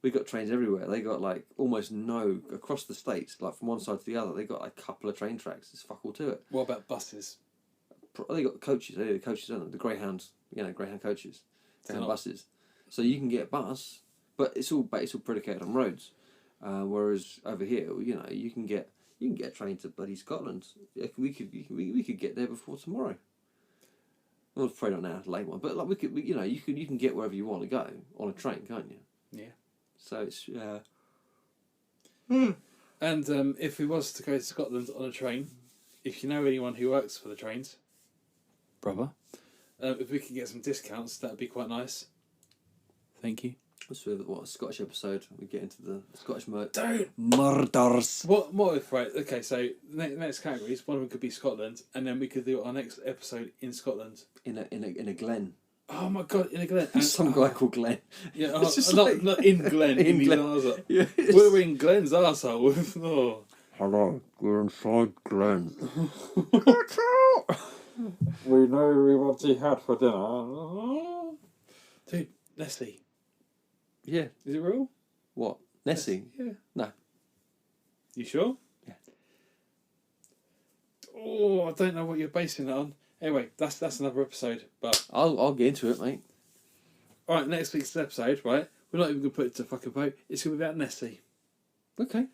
We've got trains everywhere. They got like almost no across the states, like from one side to the other. They got like a couple of train tracks. There's fuck all to it. What about buses? They got coaches. They do the coaches, don't they? The Greyhounds, Greyhound coaches, Greyhound not- buses. So you can get a bus, but it's all predicated on roads. Whereas over here, you can get a train to bloody Scotland. We could get there before tomorrow. Well, probably not now, it's a late one, but like you can get wherever you want to go on a train, can't you? Yeah. So it's And if we was to go to Scotland on a train, if you know anyone who works for the trains, brother, if we could get some discounts, that'd be quite nice. Thank you. What's with a Scottish episode? We get into the Scottish Don't. murders. What if, right, okay, so next categories, one of them could be Scotland, and then we could do our next episode in Scotland. In a glen. Oh my god, in a Glen. And, Some guy called Glenn. Yeah, It's just not in Glen. In his Glen. arsehole. Yeah. We're in Glen's arsehole. Oh. Hello, we're inside Glen. We know what he had for dinner. Dude, Nestle. Yeah. Is it real? What? Nessie? Yeah. No. You sure? Yeah. Oh, I don't know what you're basing that on. Anyway, that's another episode. But I'll get into it, mate. all right, next week's episode, right? We're not even gonna put it to fucking vote. It's gonna be about Nessie. Okay.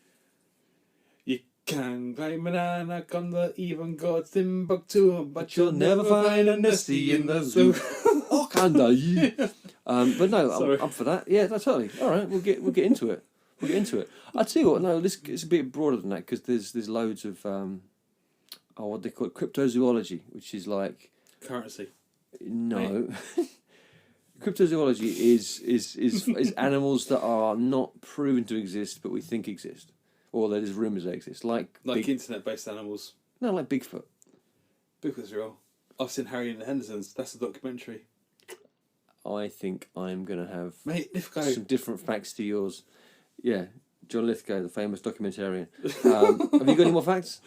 You can blame an anaconda, even go to Timbuktu, but You'll never find a Nessie in the zoo. Oh, kinda. Yeah. But no, Sorry. I'm up for that. Yeah, that's totally. All right, we'll get into it. We'll get into it. I tell you what, no, this it's a bit broader than that, because there's loads of what they call it, cryptozoology, which is like Currency. no. Cryptozoology is animals that are not proven to exist, but we think exist, or there's rumours they exist, like Internet-based animals. like Bigfoot. Bigfoot's real. I've seen Harry and the Hendersons. That's a documentary. I think I'm gonna have Mate, Lithgow. some different facts to yours. Yeah, John Lithgow, the famous documentarian. Have you got any more facts?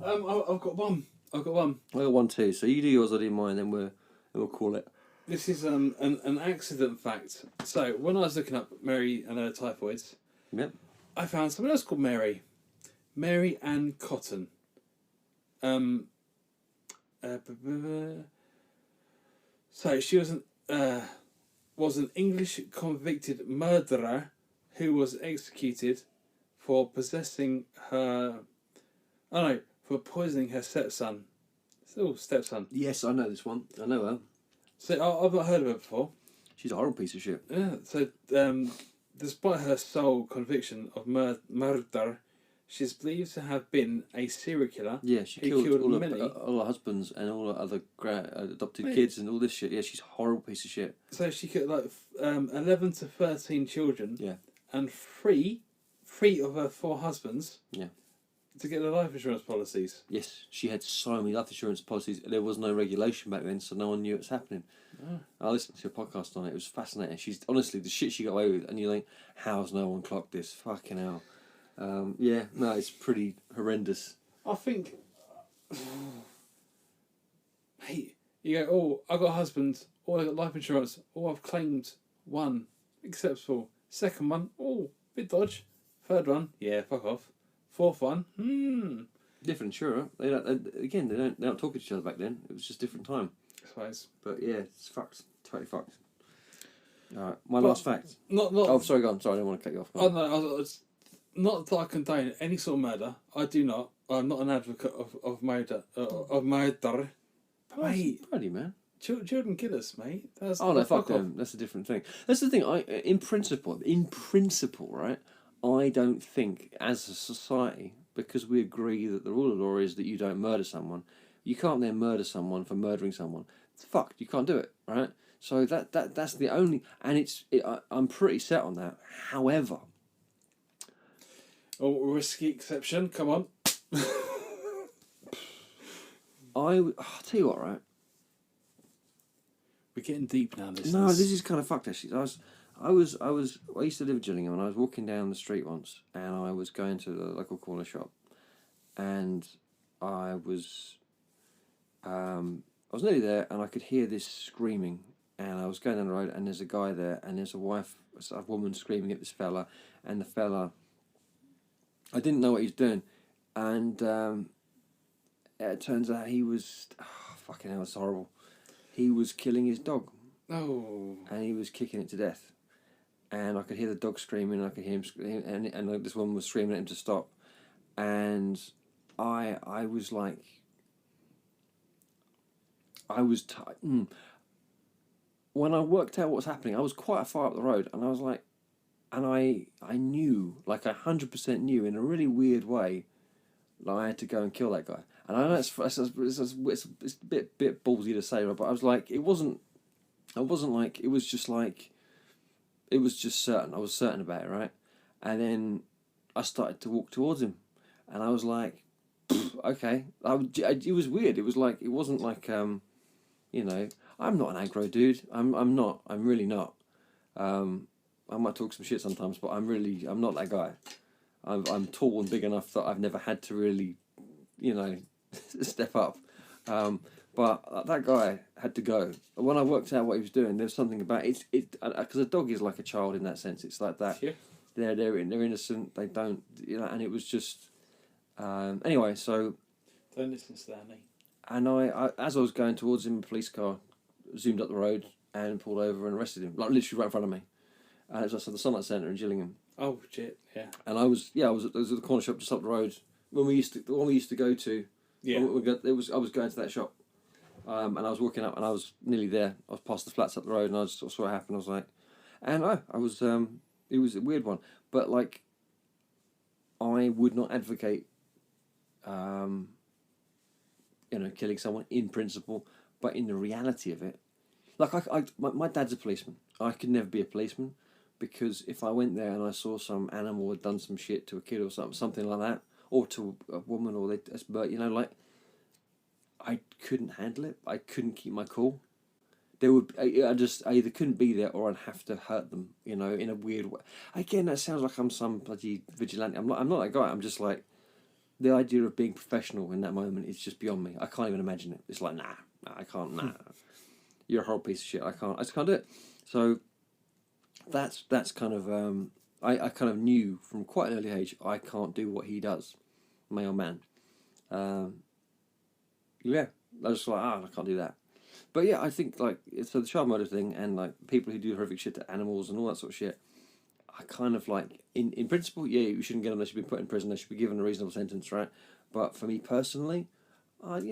I've got one. I got one too. So you do yours, I do mine, then we'll call it. This is an accident fact. So when I was looking up Mary and her typhoids, Yep. I found someone else called Mary Ann Cotton. So she was an English convicted murderer who was executed for possessing her. Oh no, for poisoning her stepson. Still stepson. Yes, I know this one. I know her. So I've not heard of her before. She's a horrible piece of shit. Yeah. So despite her sole conviction of murder, she's believed to have been a serial killer. Yeah, she Who killed all many. her husbands and all her other adopted kids and all this shit. Yeah, she's a horrible piece of shit. So she killed like 11 to 13 children. Yeah. And three of her 4 husbands. Yeah. To get their life insurance policies. Yes, she had so many life insurance policies. There was no regulation back then, so no one knew it was happening. Oh. I listened to a podcast on it. It was fascinating. She's honestly the shit she got away with, and you think, how's no one clocked this? Fucking hell. Yeah, no, it's pretty horrendous. I think. Mate, you go, oh, I got a husband, oh, I got life insurance, oh, I've claimed one, acceptable. Second one, oh, bit dodge. Third one, yeah, fuck off. Fourth one, Different insurer. They don't talk to each other back then. It was just different time. I suppose. But yeah, it's fucked. Totally fucked. All right, my last fact. Not. Oh, sorry, go on. Sorry, I didn't want to cut you off. Oh no, it's not that I condone any sort of murder. I do not. I'm not an advocate of murder. Mate, Bloody man. children killers, mate. That's, Oh no, fuck off. them. That's a different thing. That's the thing. In principle, right? I don't think, as a society, because we agree that the rule of law is that you don't murder someone, you can't then murder someone for murdering someone. It's fucked. You can't do it, right? So that's the only, and I'm pretty set on that. However, Oh, risky exception. Come on. I'll tell you what, right? We're getting deep now, listeners. No, this is kind of fucked actually. I used to live in Gillingham, and I was walking down the street once, and I was going to the local corner shop, and I was nearly there, and I could hear this screaming, and I was going down the road, and there's a guy there, and there's a woman screaming at this fella, and the fella, I didn't know what he was doing, and it turns out he was, fucking hell, it's horrible. He was killing his dog. Oh. And he was kicking it to death. And I could hear the dog screaming, I could hear him screaming, and this woman was screaming at him to stop. And I was like, when I worked out what was happening, I was quite far up the road, and I was like, and I knew, like 100% knew in a really weird way, like I had to go and kill that guy. And I know it's a bit ballsy to say, but I was like, it wasn't like, it was just like, it was just certain. I was certain about it, right? And then I started to walk towards him, and I was like, okay. It was weird. It was like, it wasn't like, I'm not an aggro dude. I'm not. I'm really not. I might talk some shit sometimes, but I'm not that guy. I'm tall and big enough that I've never had to really, step up. But that guy had to go. When I worked out what he was doing, there was something about it. Because a dog is like a child in that sense. It's like that. Yeah. They're innocent. They don't, and it was just. Anyway, so. Don't listen to that, mate. And I, as I was going towards him, a police car zoomed up the road and pulled over and arrested him, like literally right in front of me. And it was at the Sunlight Centre in Gillingham. Oh shit! Yeah. And I was at the corner shop just up the road the one we used to go to. Yeah. I was going to that shop, and I was walking up, and I was nearly there. I was past the flats up the road, and I just saw what happened. I was like, and I was it was a weird one, but like, I would not advocate, killing someone in principle, but in the reality of it, like my dad's a policeman. I could never be a policeman. Because if I went there and I saw some animal had done some shit to a kid or something like that, or to a woman, or I couldn't handle it. I couldn't keep my cool. I either couldn't be there, or I'd have to hurt them, in a weird way. Again, that sounds like I'm some bloody vigilante. I'm not that guy. I'm just like, the idea of being professional in that moment is just beyond me. I can't even imagine it. It's like, nah, I can't, nah. You're a horrible piece of shit. I just can't do it. So. That's kind of I kind of knew from quite an early age I can't do what he does, my old man. Yeah, I was like, I can't do that. But yeah, I think like so the child murder thing and like people who do horrific shit to animals and all that sort of shit, I kind of like in principle, yeah, you shouldn't get them. They should be put in prison. They should be given a reasonable sentence, right? But for me personally, I'd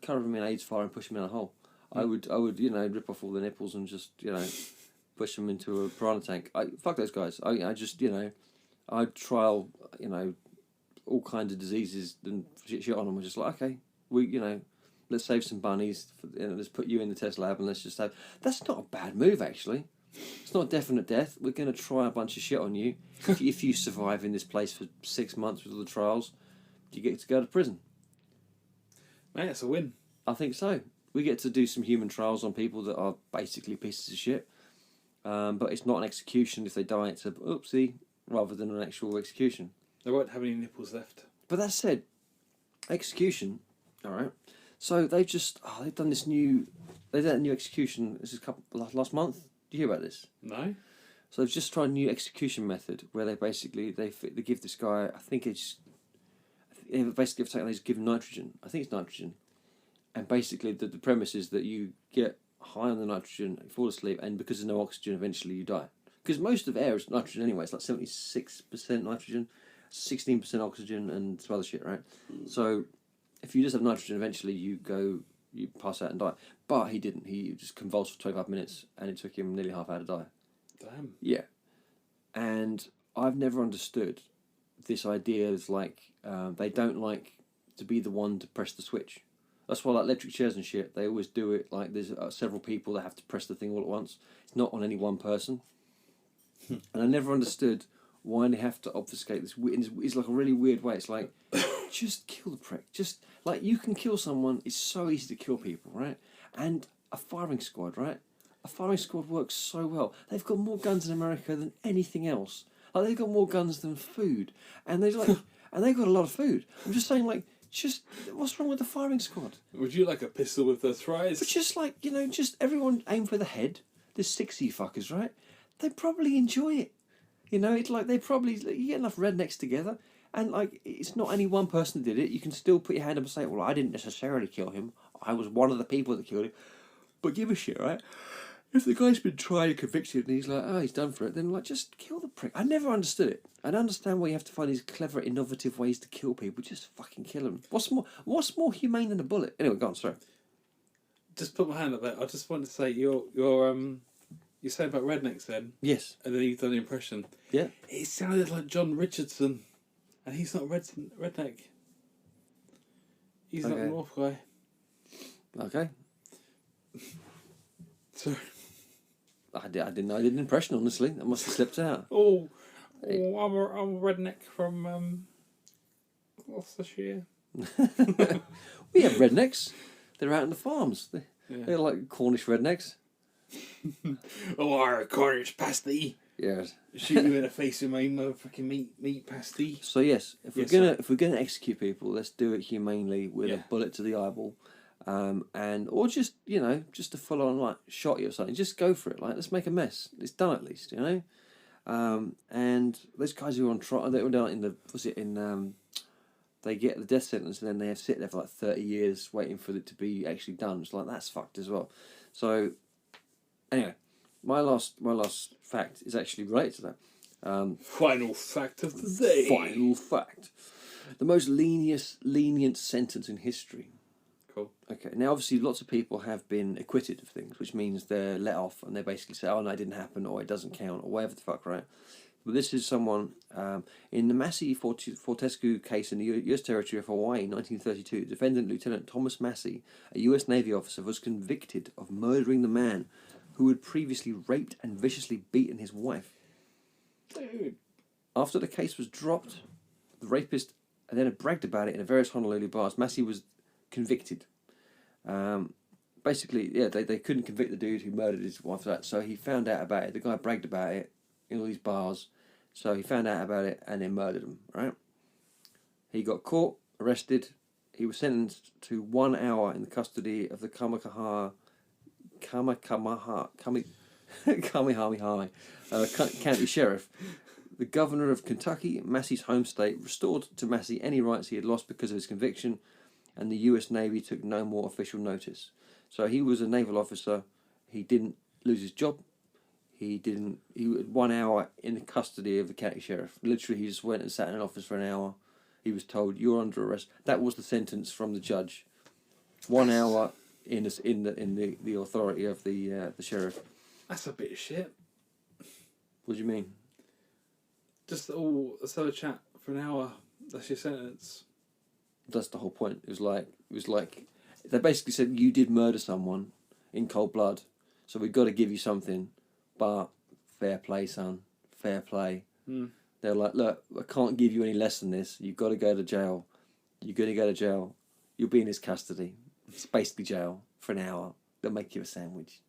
cover them in AIDS fire and push them in a hole. I would rip off all the nipples and just push them into a piranha tank. Fuck those guys. I just, I'd trial, all kinds of diseases and shit on them. We're just like, okay, let's save some bunnies. Let's put you in the test lab and let's just have... That's not a bad move, actually. It's not definite death. We're going to try a bunch of shit on you. If you survive in this place for 6 months with all the trials, you get to go to prison. Mate, that's a win. I think so. We get to do some human trials on people that are basically pieces of shit. But it's not an execution. If they die, it's a oopsie, rather than an actual execution. They won't have any nipples left. But that said, execution, all right. So they've done this new, they did a new execution. This is last month. Do you hear about this? No. So they've just tried a new execution method where they basically they give this guy, I think it's, they basically give him nitrogen. I think it's nitrogen, and basically the premise is that you get high on the nitrogen, you fall asleep, and because there's no oxygen, eventually you die. Because most of air is nitrogen anyway. It's like 76% nitrogen, 16% oxygen, and some other shit, right? So if you just have nitrogen, eventually you pass out and die. But he didn't. He just convulsed for 25 minutes, and it took him nearly half an hour to die. Damn. Yeah. And I've never understood this idea is like they don't like to be the one to press the switch. That's why like electric chairs and shit, they always do it like there's several people that have to press the thing all at once. It's not on any one person. And I never understood why they have to obfuscate this. It's like a really weird way. It's like just kill the prick. Just like you can kill someone, it's so easy to kill people, right? And a firing squad, right? A firing squad works so well. They've got more guns in America than anything else. Like they've got more guns than food, and they've got a lot of food. I'm just saying, like, just what's wrong with the firing squad? Would you like a pistol with those fries? But just like just everyone aim for the head. There's 60 fuckers, right? They probably enjoy it. It's like they probably you get enough rednecks together. And like, it's not any one person that did it. You can still put your hand up and say, "Well, I didn't necessarily kill him. I was one of the people that killed him." But give a shit, right? If the guy's been tried and convicted and he's like, "Oh, he's done for it," then like, just kill the prick. I never understood it. I don't understand why you have to find these clever, innovative ways to kill people. Just fucking kill them. What's more humane than a bullet? Anyway, go on. Sorry. Just put my hand up there. I just wanted to say you said about rednecks then, Yes. and then you've done the impression. Yeah. It sounded like John Richardson, and he's not redneck. He's not a North guy. Okay. Sorry. I didn't know I did an impression, honestly. That must have slipped out. I'm a redneck from Gloucestershire. We have rednecks. They're out in the farms. Yeah. They're like Cornish rednecks. Our Cornish pasty. Yes. Shoot you in the face with my motherfucking meat pasty. So yes, if we're gonna execute people, let's do it humanely with a bullet to the eyeball, or just just a full on like shot you or something. Just go for it. Like, let's make a mess. It's done at least, And those guys who are on trial, they were down in they get the death sentence and then they have to sit there for like 30 years waiting for it to be actually done. It's like, that's fucked as well. So anyway, my last fact is actually related to that. Final fact of the day. Final fact. The most lenient sentence in history. Cool. Okay, now obviously lots of people have been acquitted of things, which means they're let off and they basically say, "Oh no, it didn't happen," or "It doesn't count," or whatever the fuck, right? But this is someone, in the Massey Fortescue case in the US territory of Hawaii in 1932, defendant Lieutenant Thomas Massey, a US Navy officer, was convicted of murdering the man who had previously raped and viciously beaten his wife. Dude. After the case was dropped, the rapist then had bragged about it in various Honolulu bars. Massey was convicted. Basically, they couldn't convict the dude who murdered his wife for that, so he found out about it. The guy bragged about it in all these bars, so he found out about it and then murdered him, right? He got caught, arrested. He was sentenced to 1 hour in the custody of the Kamehameha County Sheriff. The governor of Kentucky, Massey's home state, restored to Massey any rights he had lost because of his conviction, and the US Navy took no more official notice. So he was a naval officer. He didn't lose his job. He had 1 hour in the custody of the county sheriff. Literally, he just went and sat in an office for an hour. He was told, "You're under arrest." That was the sentence from the judge. 1 hour in the authority of the sheriff. That's a bit of shit. What do you mean? Just let's have a chat for an hour. That's your sentence. That's the whole point. It was like they basically said, "You did murder someone in cold blood, so we've got to give you something, but fair play, son, fair play." They're like, "Look, I can't give you any less than this. You've got to go to jail. You're going to go to jail. You'll be in his custody. It's basically jail for an hour. They'll make you a sandwich.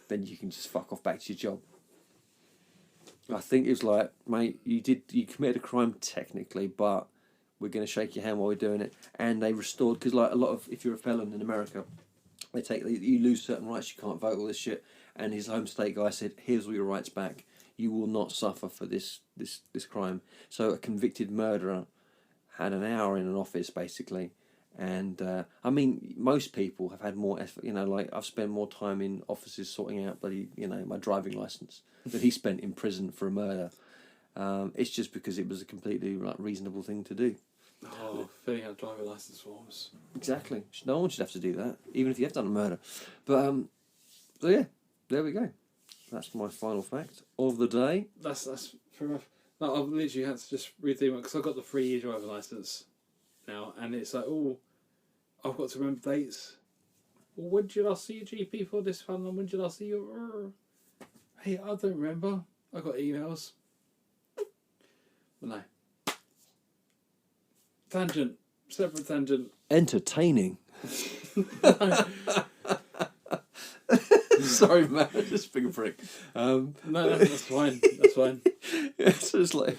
Then you can just fuck off back to your job." I think it was like, "Mate, you committed a crime technically, but we're going to shake your hand while we're doing it." And they restored, because like a lot of, if you're a felon in America, you lose certain rights, you can't vote, all this shit. And his home state guy said, "Here's all your rights back. You will not suffer for this crime." So a convicted murderer had an hour in an office basically. And I mean, most people have had more effort. Like I've spent more time in offices sorting out my driving license than he spent in prison for a murder. It's just because it was a completely reasonable thing to do. Oh, filling out driver license forms. Exactly. No one should have to do that, even if you have done a murder. But so yeah, there we go. That's my final fact of the day. That's fair enough. No, I've literally had to just redo it because I've got the 3-year driver license now, and it's like, I've got to remember dates. Well, when did I see your GP for this one? And when did I see your... Hey, I don't remember. I got emails. But no. Tangent. separate tangent. Entertaining. Sorry, man. Just being a prick. No, that's fine. That's fine. It's just like.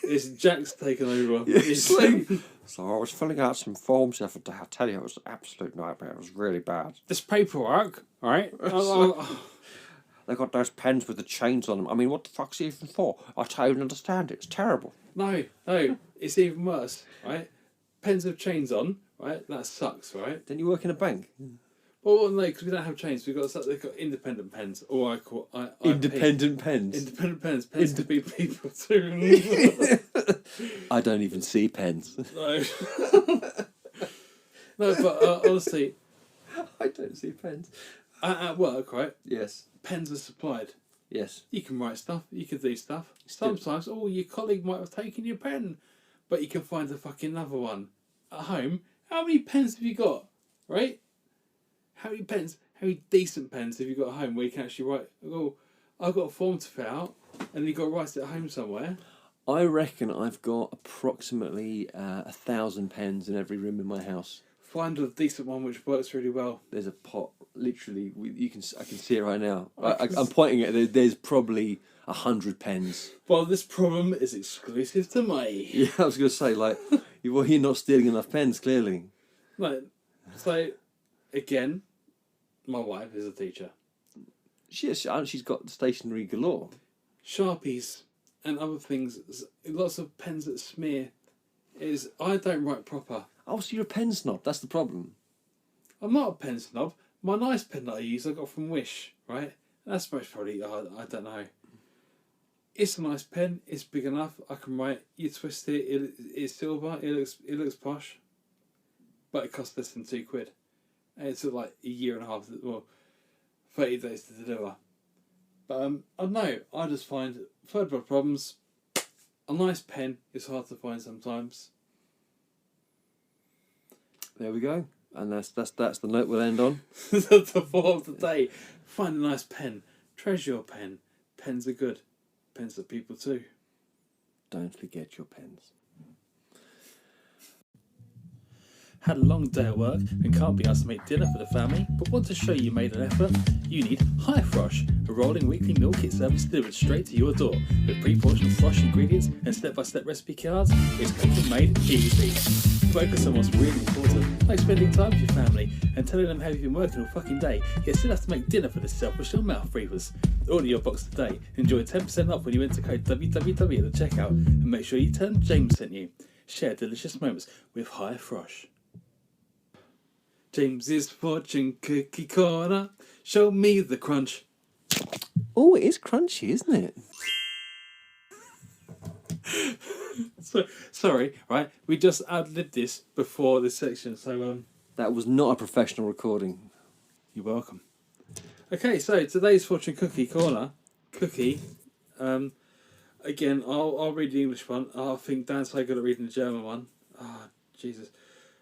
It's Jack's taken over. It's like, so I was filling out some forms the other day. I tell you, it was an absolute nightmare. It was really bad. This paperwork, right? They got those pens with the chains on them. I mean, what the fuck's it even for? I don't even understand it. It's terrible. No, it's even worse, right? Pens with chains on, right? That sucks, right? Then you work in a bank. Well, no, because we don't have chains. They've got independent pens, or Independent pens. Independent pens. Pens to be people too. I don't even see pens. No. No, but honestly, I don't see pens. at work, right? Yes. Pens are supplied. Yes. You can write stuff. You can do stuff. Sometimes, your colleague might have taken your pen, but you can find a fucking another one at home. How many pens have you got, right? How many decent pens have you got at home where you can actually write? Oh, I've got a form to fill out, and you've got to write it at home somewhere. I reckon I've got approximately 1,000 pens in every room in my house. Find a decent one which works really well. There's a pot, literally. I can see it right now. I'm pointing at it. There's probably 100 pens. Well, this problem is exclusive to me. Yeah, I was going to say, like, well, you're not stealing enough pens, clearly. Like, so again, my wife is a teacher. She's got stationery galore. Sharpies and other things, lots of pens that smear. I don't write proper. Oh, so you're a pen snob. That's the problem. I'm not a pen snob. My nice pen that I use, I got from Wish, right? That's most probably, I don't know. It's a nice pen. It's big enough. I can write. You twist it. It's silver. It looks posh. But it costs less than £2. And it took like a year and a half, 30 days to deliver. But I don't know. I just find third world problems. A nice pen is hard to find sometimes. There we go. And that's the note we'll end on. The thought of the day. Find a nice pen. Treasure your pen. Pens are good. Pens are people too. Don't forget your pens. Had a long day at work and can't be asked to make dinner for the family, but want to show you made an effort? You need Hi Frosh, a rolling weekly meal kit service delivered straight to your door. With pre-portioned Frosh ingredients and step-by-step recipe cards, it's cooking made easy. Focus on what's really important, like spending time with your family and telling them how you've been working all fucking day, yet still have to make dinner for the selfish little mouth breathers. Order your box today. Enjoy 10% off when you enter code WWW at the checkout, and make sure you tell them James sent you. Share delicious moments with Hi Frosh. James's Fortune Cookie Corner. Show me the crunch. Oh, it is crunchy, isn't it? Sorry, right? We just ad-libbed this before this section, so That was not a professional recording. you're welcome. Okay, so today's Fortune Cookie Corner. Cookie. Again, I'll read the English one. I think Dan's so good at reading the German one. Ah, Jesus.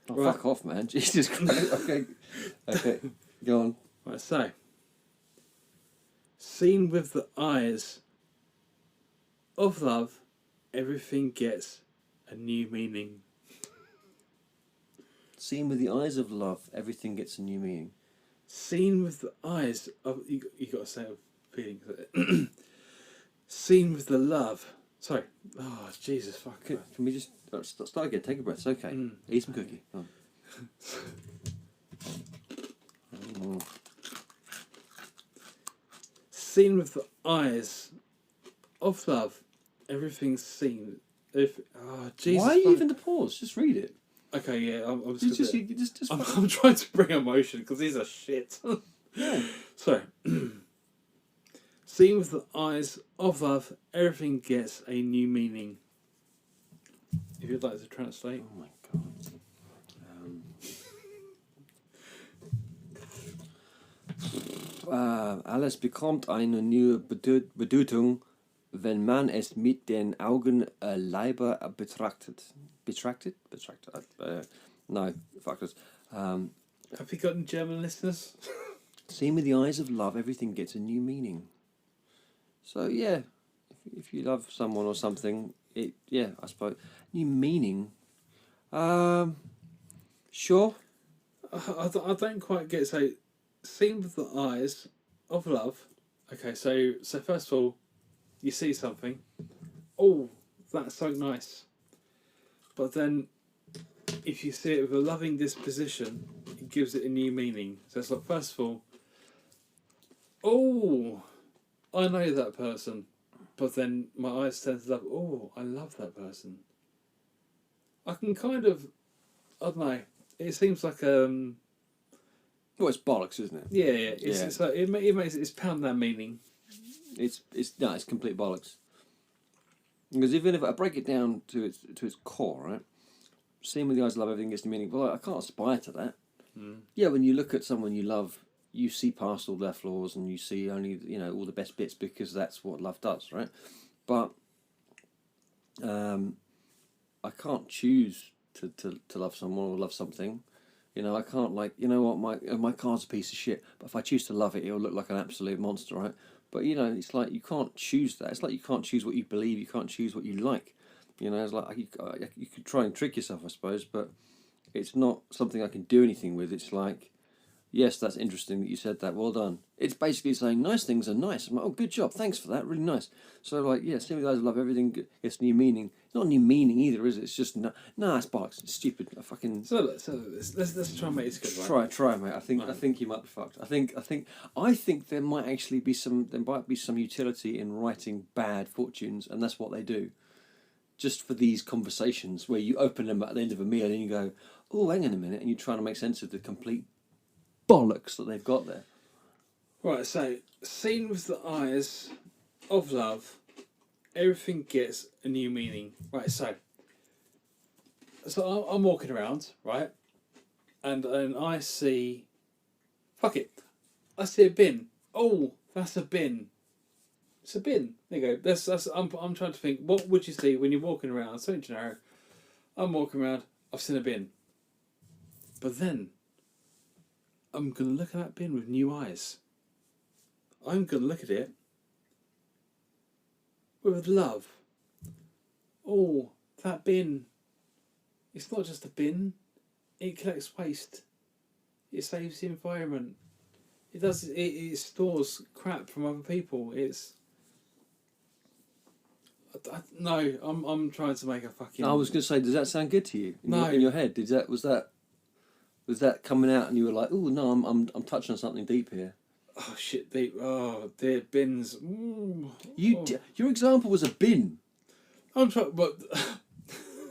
Oh, Right. fuck off, man. Jesus Christ. Okay. Go on. Right, so. Seen with the eyes of love, everything gets a new meaning. Seen with the eyes of love, everything gets a new meaning. Seen with the eyes of... You got to say feeling. Seen with the love. Sorry. Oh, Jesus, fuck. Can we just start again? Take a breath. It's okay. Eat some cookie. Come on. Seen with the eyes of love, everything's seen. Jesus. Why even the pause? Just read it. Okay, yeah, I'm Just I'm trying to bring emotion because these are shit. yeah. So, seen with the eyes of love, everything gets a new meaning. If you'd like to translate. Oh my God. Alles bekommt eine neue Bedeutung, wenn man es mit den Augen Leiber betrachtet. Betrachtet? No, fuck this. Have you got any German listeners? Seen with the eyes of love, everything gets a new meaning. So yeah, if you love someone or something, I suppose new meaning. Sure. I don't quite get. So, seen with the eyes of love. Okay, so first of all, you see something. Oh, that's so nice. But then, if you see it with a loving disposition, it gives it a new meaning. So it's like, first of all, oh, I know that person. But then my eyes tend to love, oh, I love that person. I can kind of, I don't know, it seems like, Well, it's bollocks, isn't it? yeah, it's like, it makes, it's pound that meaning. It's complete bollocks. Because even if I break it down to its core, right? Seeing with the eyes of love, everything gets the meaning. Well, I can't aspire to that. Yeah, when you look at someone you love, you see past all their flaws and you see only all the best bits because that's what love does, right? But I can't choose to love someone or love something. I can't my car's a piece of shit, but if I choose to love it, it'll look like an absolute monster, right? But it's like you can't choose that. It's like you can't choose what you believe. You can't choose what you like. It's like you could try and trick yourself, I suppose, but it's not something I can do anything with. It's like, yes, that's interesting that you said that. Well done. It's basically saying nice things are nice. I'm like, oh, good job. Thanks for that. Really nice. So, like, yeah, Seeing with the Eyes of Love, everything gets new meaning. Not new meaning either, is it? It's just, no, it's bollocks. It's stupid. I fucking... So let's try and make this good, right? Try, mate. I think you might be fucked. I think there might be some utility in writing bad fortunes, and that's what they do. Just for these conversations where you open them at the end of a meal and you go, oh, hang on a minute, and you're trying to make sense of the complete bollocks that they've got there. Right, so, seen with the eyes of love, everything gets a new meaning. Right, so I'm walking around, right, and I see, fuck it, I see a bin. Oh, that's a bin. It's a bin. There you go. I'm trying to think, what would you see when you're walking around? Something generic. I'm walking around, I've seen a bin. But then, I'm going to look at that bin with new eyes. I'm going to look at it with love. Oh, that bin. It's not just a bin. It collects waste. It saves the environment. It stores crap from other people. No, I'm trying to make a fucking... I was going to say, does that sound good to you? No. In your head, was that coming out and you were like, oh no, I'm touching on something deep here? Oh shit, dear bins. Your example was a bin. I'm trying, but...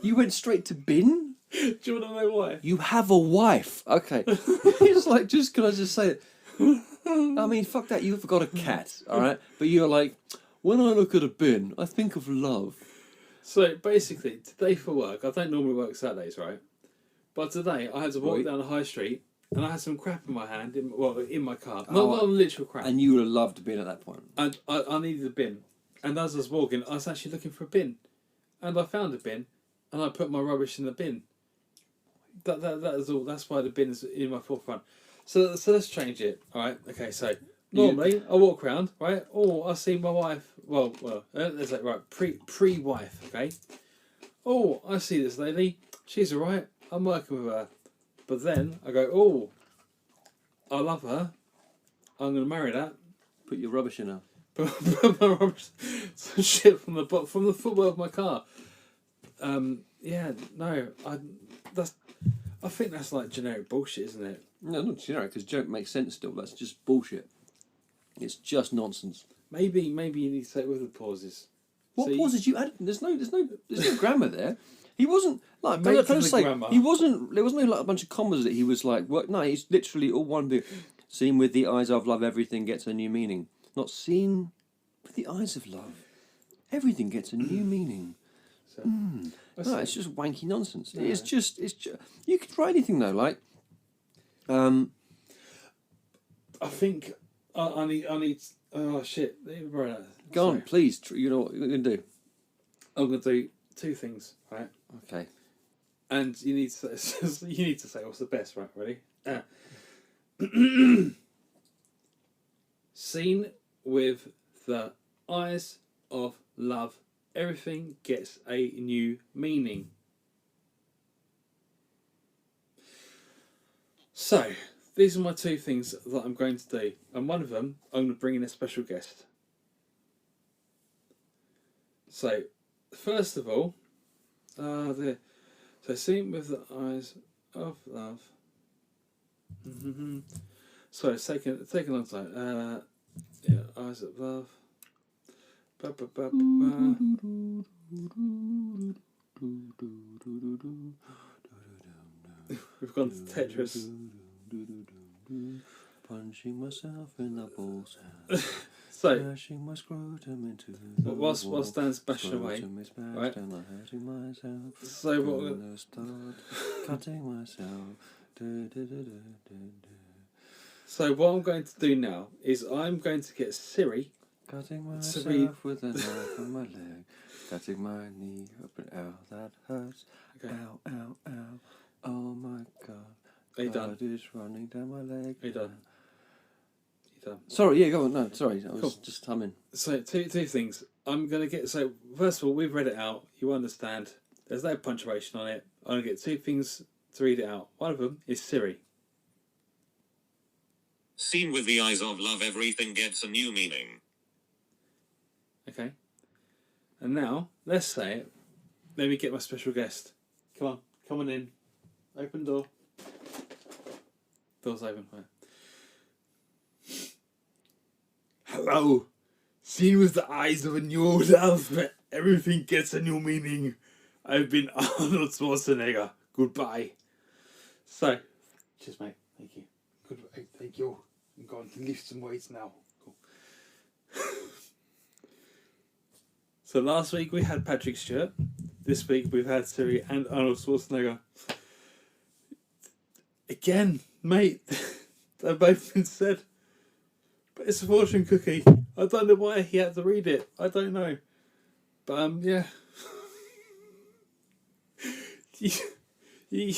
You went straight to bin? Do you want to know why? You have a wife. Okay. It's like, can I just say it? I mean, fuck that, you've got a cat, alright? But you're like, when I look at a bin, I think of love. So basically, today for work, I don't normally work Saturdays, right? But today I had to walk down the high street and I had some crap in my hand, in my car. Not literal crap. And you would have loved a bin at that point. And I needed a bin. And as I was walking, I was actually looking for a bin. And I found a bin and I put my rubbish in the bin. That is all. That's why the bin is in my forefront. So let's change it. Alright, okay, so normally I walk around, right? Oh, I see my wife. Well, let's say, right, pre-wife, okay? Oh, I see this lady. She's alright. I'm working with her. But then I go, oh, I love her. I'm going to marry that. Put your rubbish in her. Put my rubbish, some shit from the footwell of my car. Yeah, no, I think that's like generic bullshit, isn't it? No, not generic, because joke makes sense still. That's just bullshit. It's just nonsense. Maybe you need to say it with the pauses. What pauses you added? There's no grammar there. He wasn't like. Making Can I the say grammar. he wasn't? There wasn't like a bunch of commas that he was like. What? No, he's literally all one bit. Seen with the eyes of love, everything gets a new meaning. Not seen with the eyes of love, everything gets a new meaning. So, No, it's just wanky nonsense. No. It's just. You could write anything though, like. I think I need. Oh shit! Go on, please. You know what you're gonna do. I'm gonna do two things, right? Okay. And you need to say what's the best, right? Ready? Seen with the eyes of love, everything gets a new meaning. So, these are my two things that I'm going to do. And one of them, I'm going to bring in a special guest. So, first of all, so seeing with the eyes of love. Sorry, it's taking a long time. Yeah, eyes of love. Ba, ba, ba, ba, ba. We've gone to Tetris. Punching myself in the balls. So, Smashing my scrotum into the whilst Dan's bashing away, scrotum is bashed right? and I'm hurting myself. So what? Gonna start cutting myself. So what I'm going to do now is I'm going to get Siri. Cutting Siri. myself with a knife on my leg. Cutting my knee up and ow, that hurts. Okay. Ow, ow, ow. Oh my god. Are you done? Blood is running down my leg. Are you done? You done? Sorry, yeah, go on. No, sorry, I was Cool. just humming. So two things. I'm gonna get. So first of all, we've read it out. You understand. There's no punctuation on it. I'm gonna get two things to read it out. One of them is Siri. Seen with the eyes of love, everything gets a new meaning. Okay. And now let's say it. Let me get my special guest. Come on in. Open door. Door's open. Right. Hello. Seen with the eyes of a new love, everything gets a new meaning. I've been Arnold Schwarzenegger. Goodbye. So, cheers, mate. Thank you. Goodbye. Thank you. I'm going to lift some weights now. Cool. So last week we had Patrick Stewart. This week we've had Siri and Arnold Schwarzenegger. Again, mate, they've both been said. But it's a fortune cookie. I don't know why he had to read it. I don't know. But yeah. You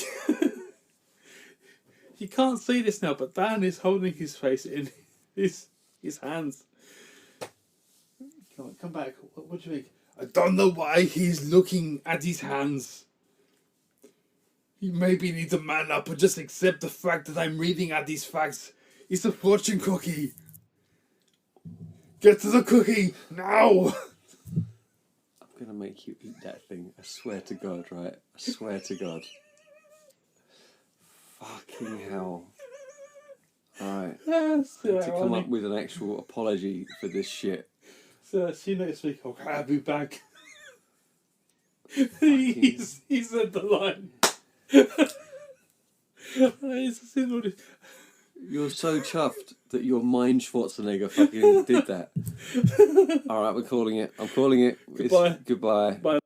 can't see this now, but Dan is holding his face in his hands. Come on, come back. What do you think? I don't know why he's looking at his hands. He maybe needs to man up and just accept the fact that I'm reading at these facts. It's a fortune cookie. Get to the cookie now. I'm gonna make you eat that thing. I swear to God, right? I swear to God. Fucking hell. Alright. To come up with an actual apology for this shit. So see you next week. I'll be back. He said the line. You're so chuffed that your mind Schwarzenegger fucking did that. Alright, we're calling it. I'm calling it. Goodbye. Goodbye. Bye.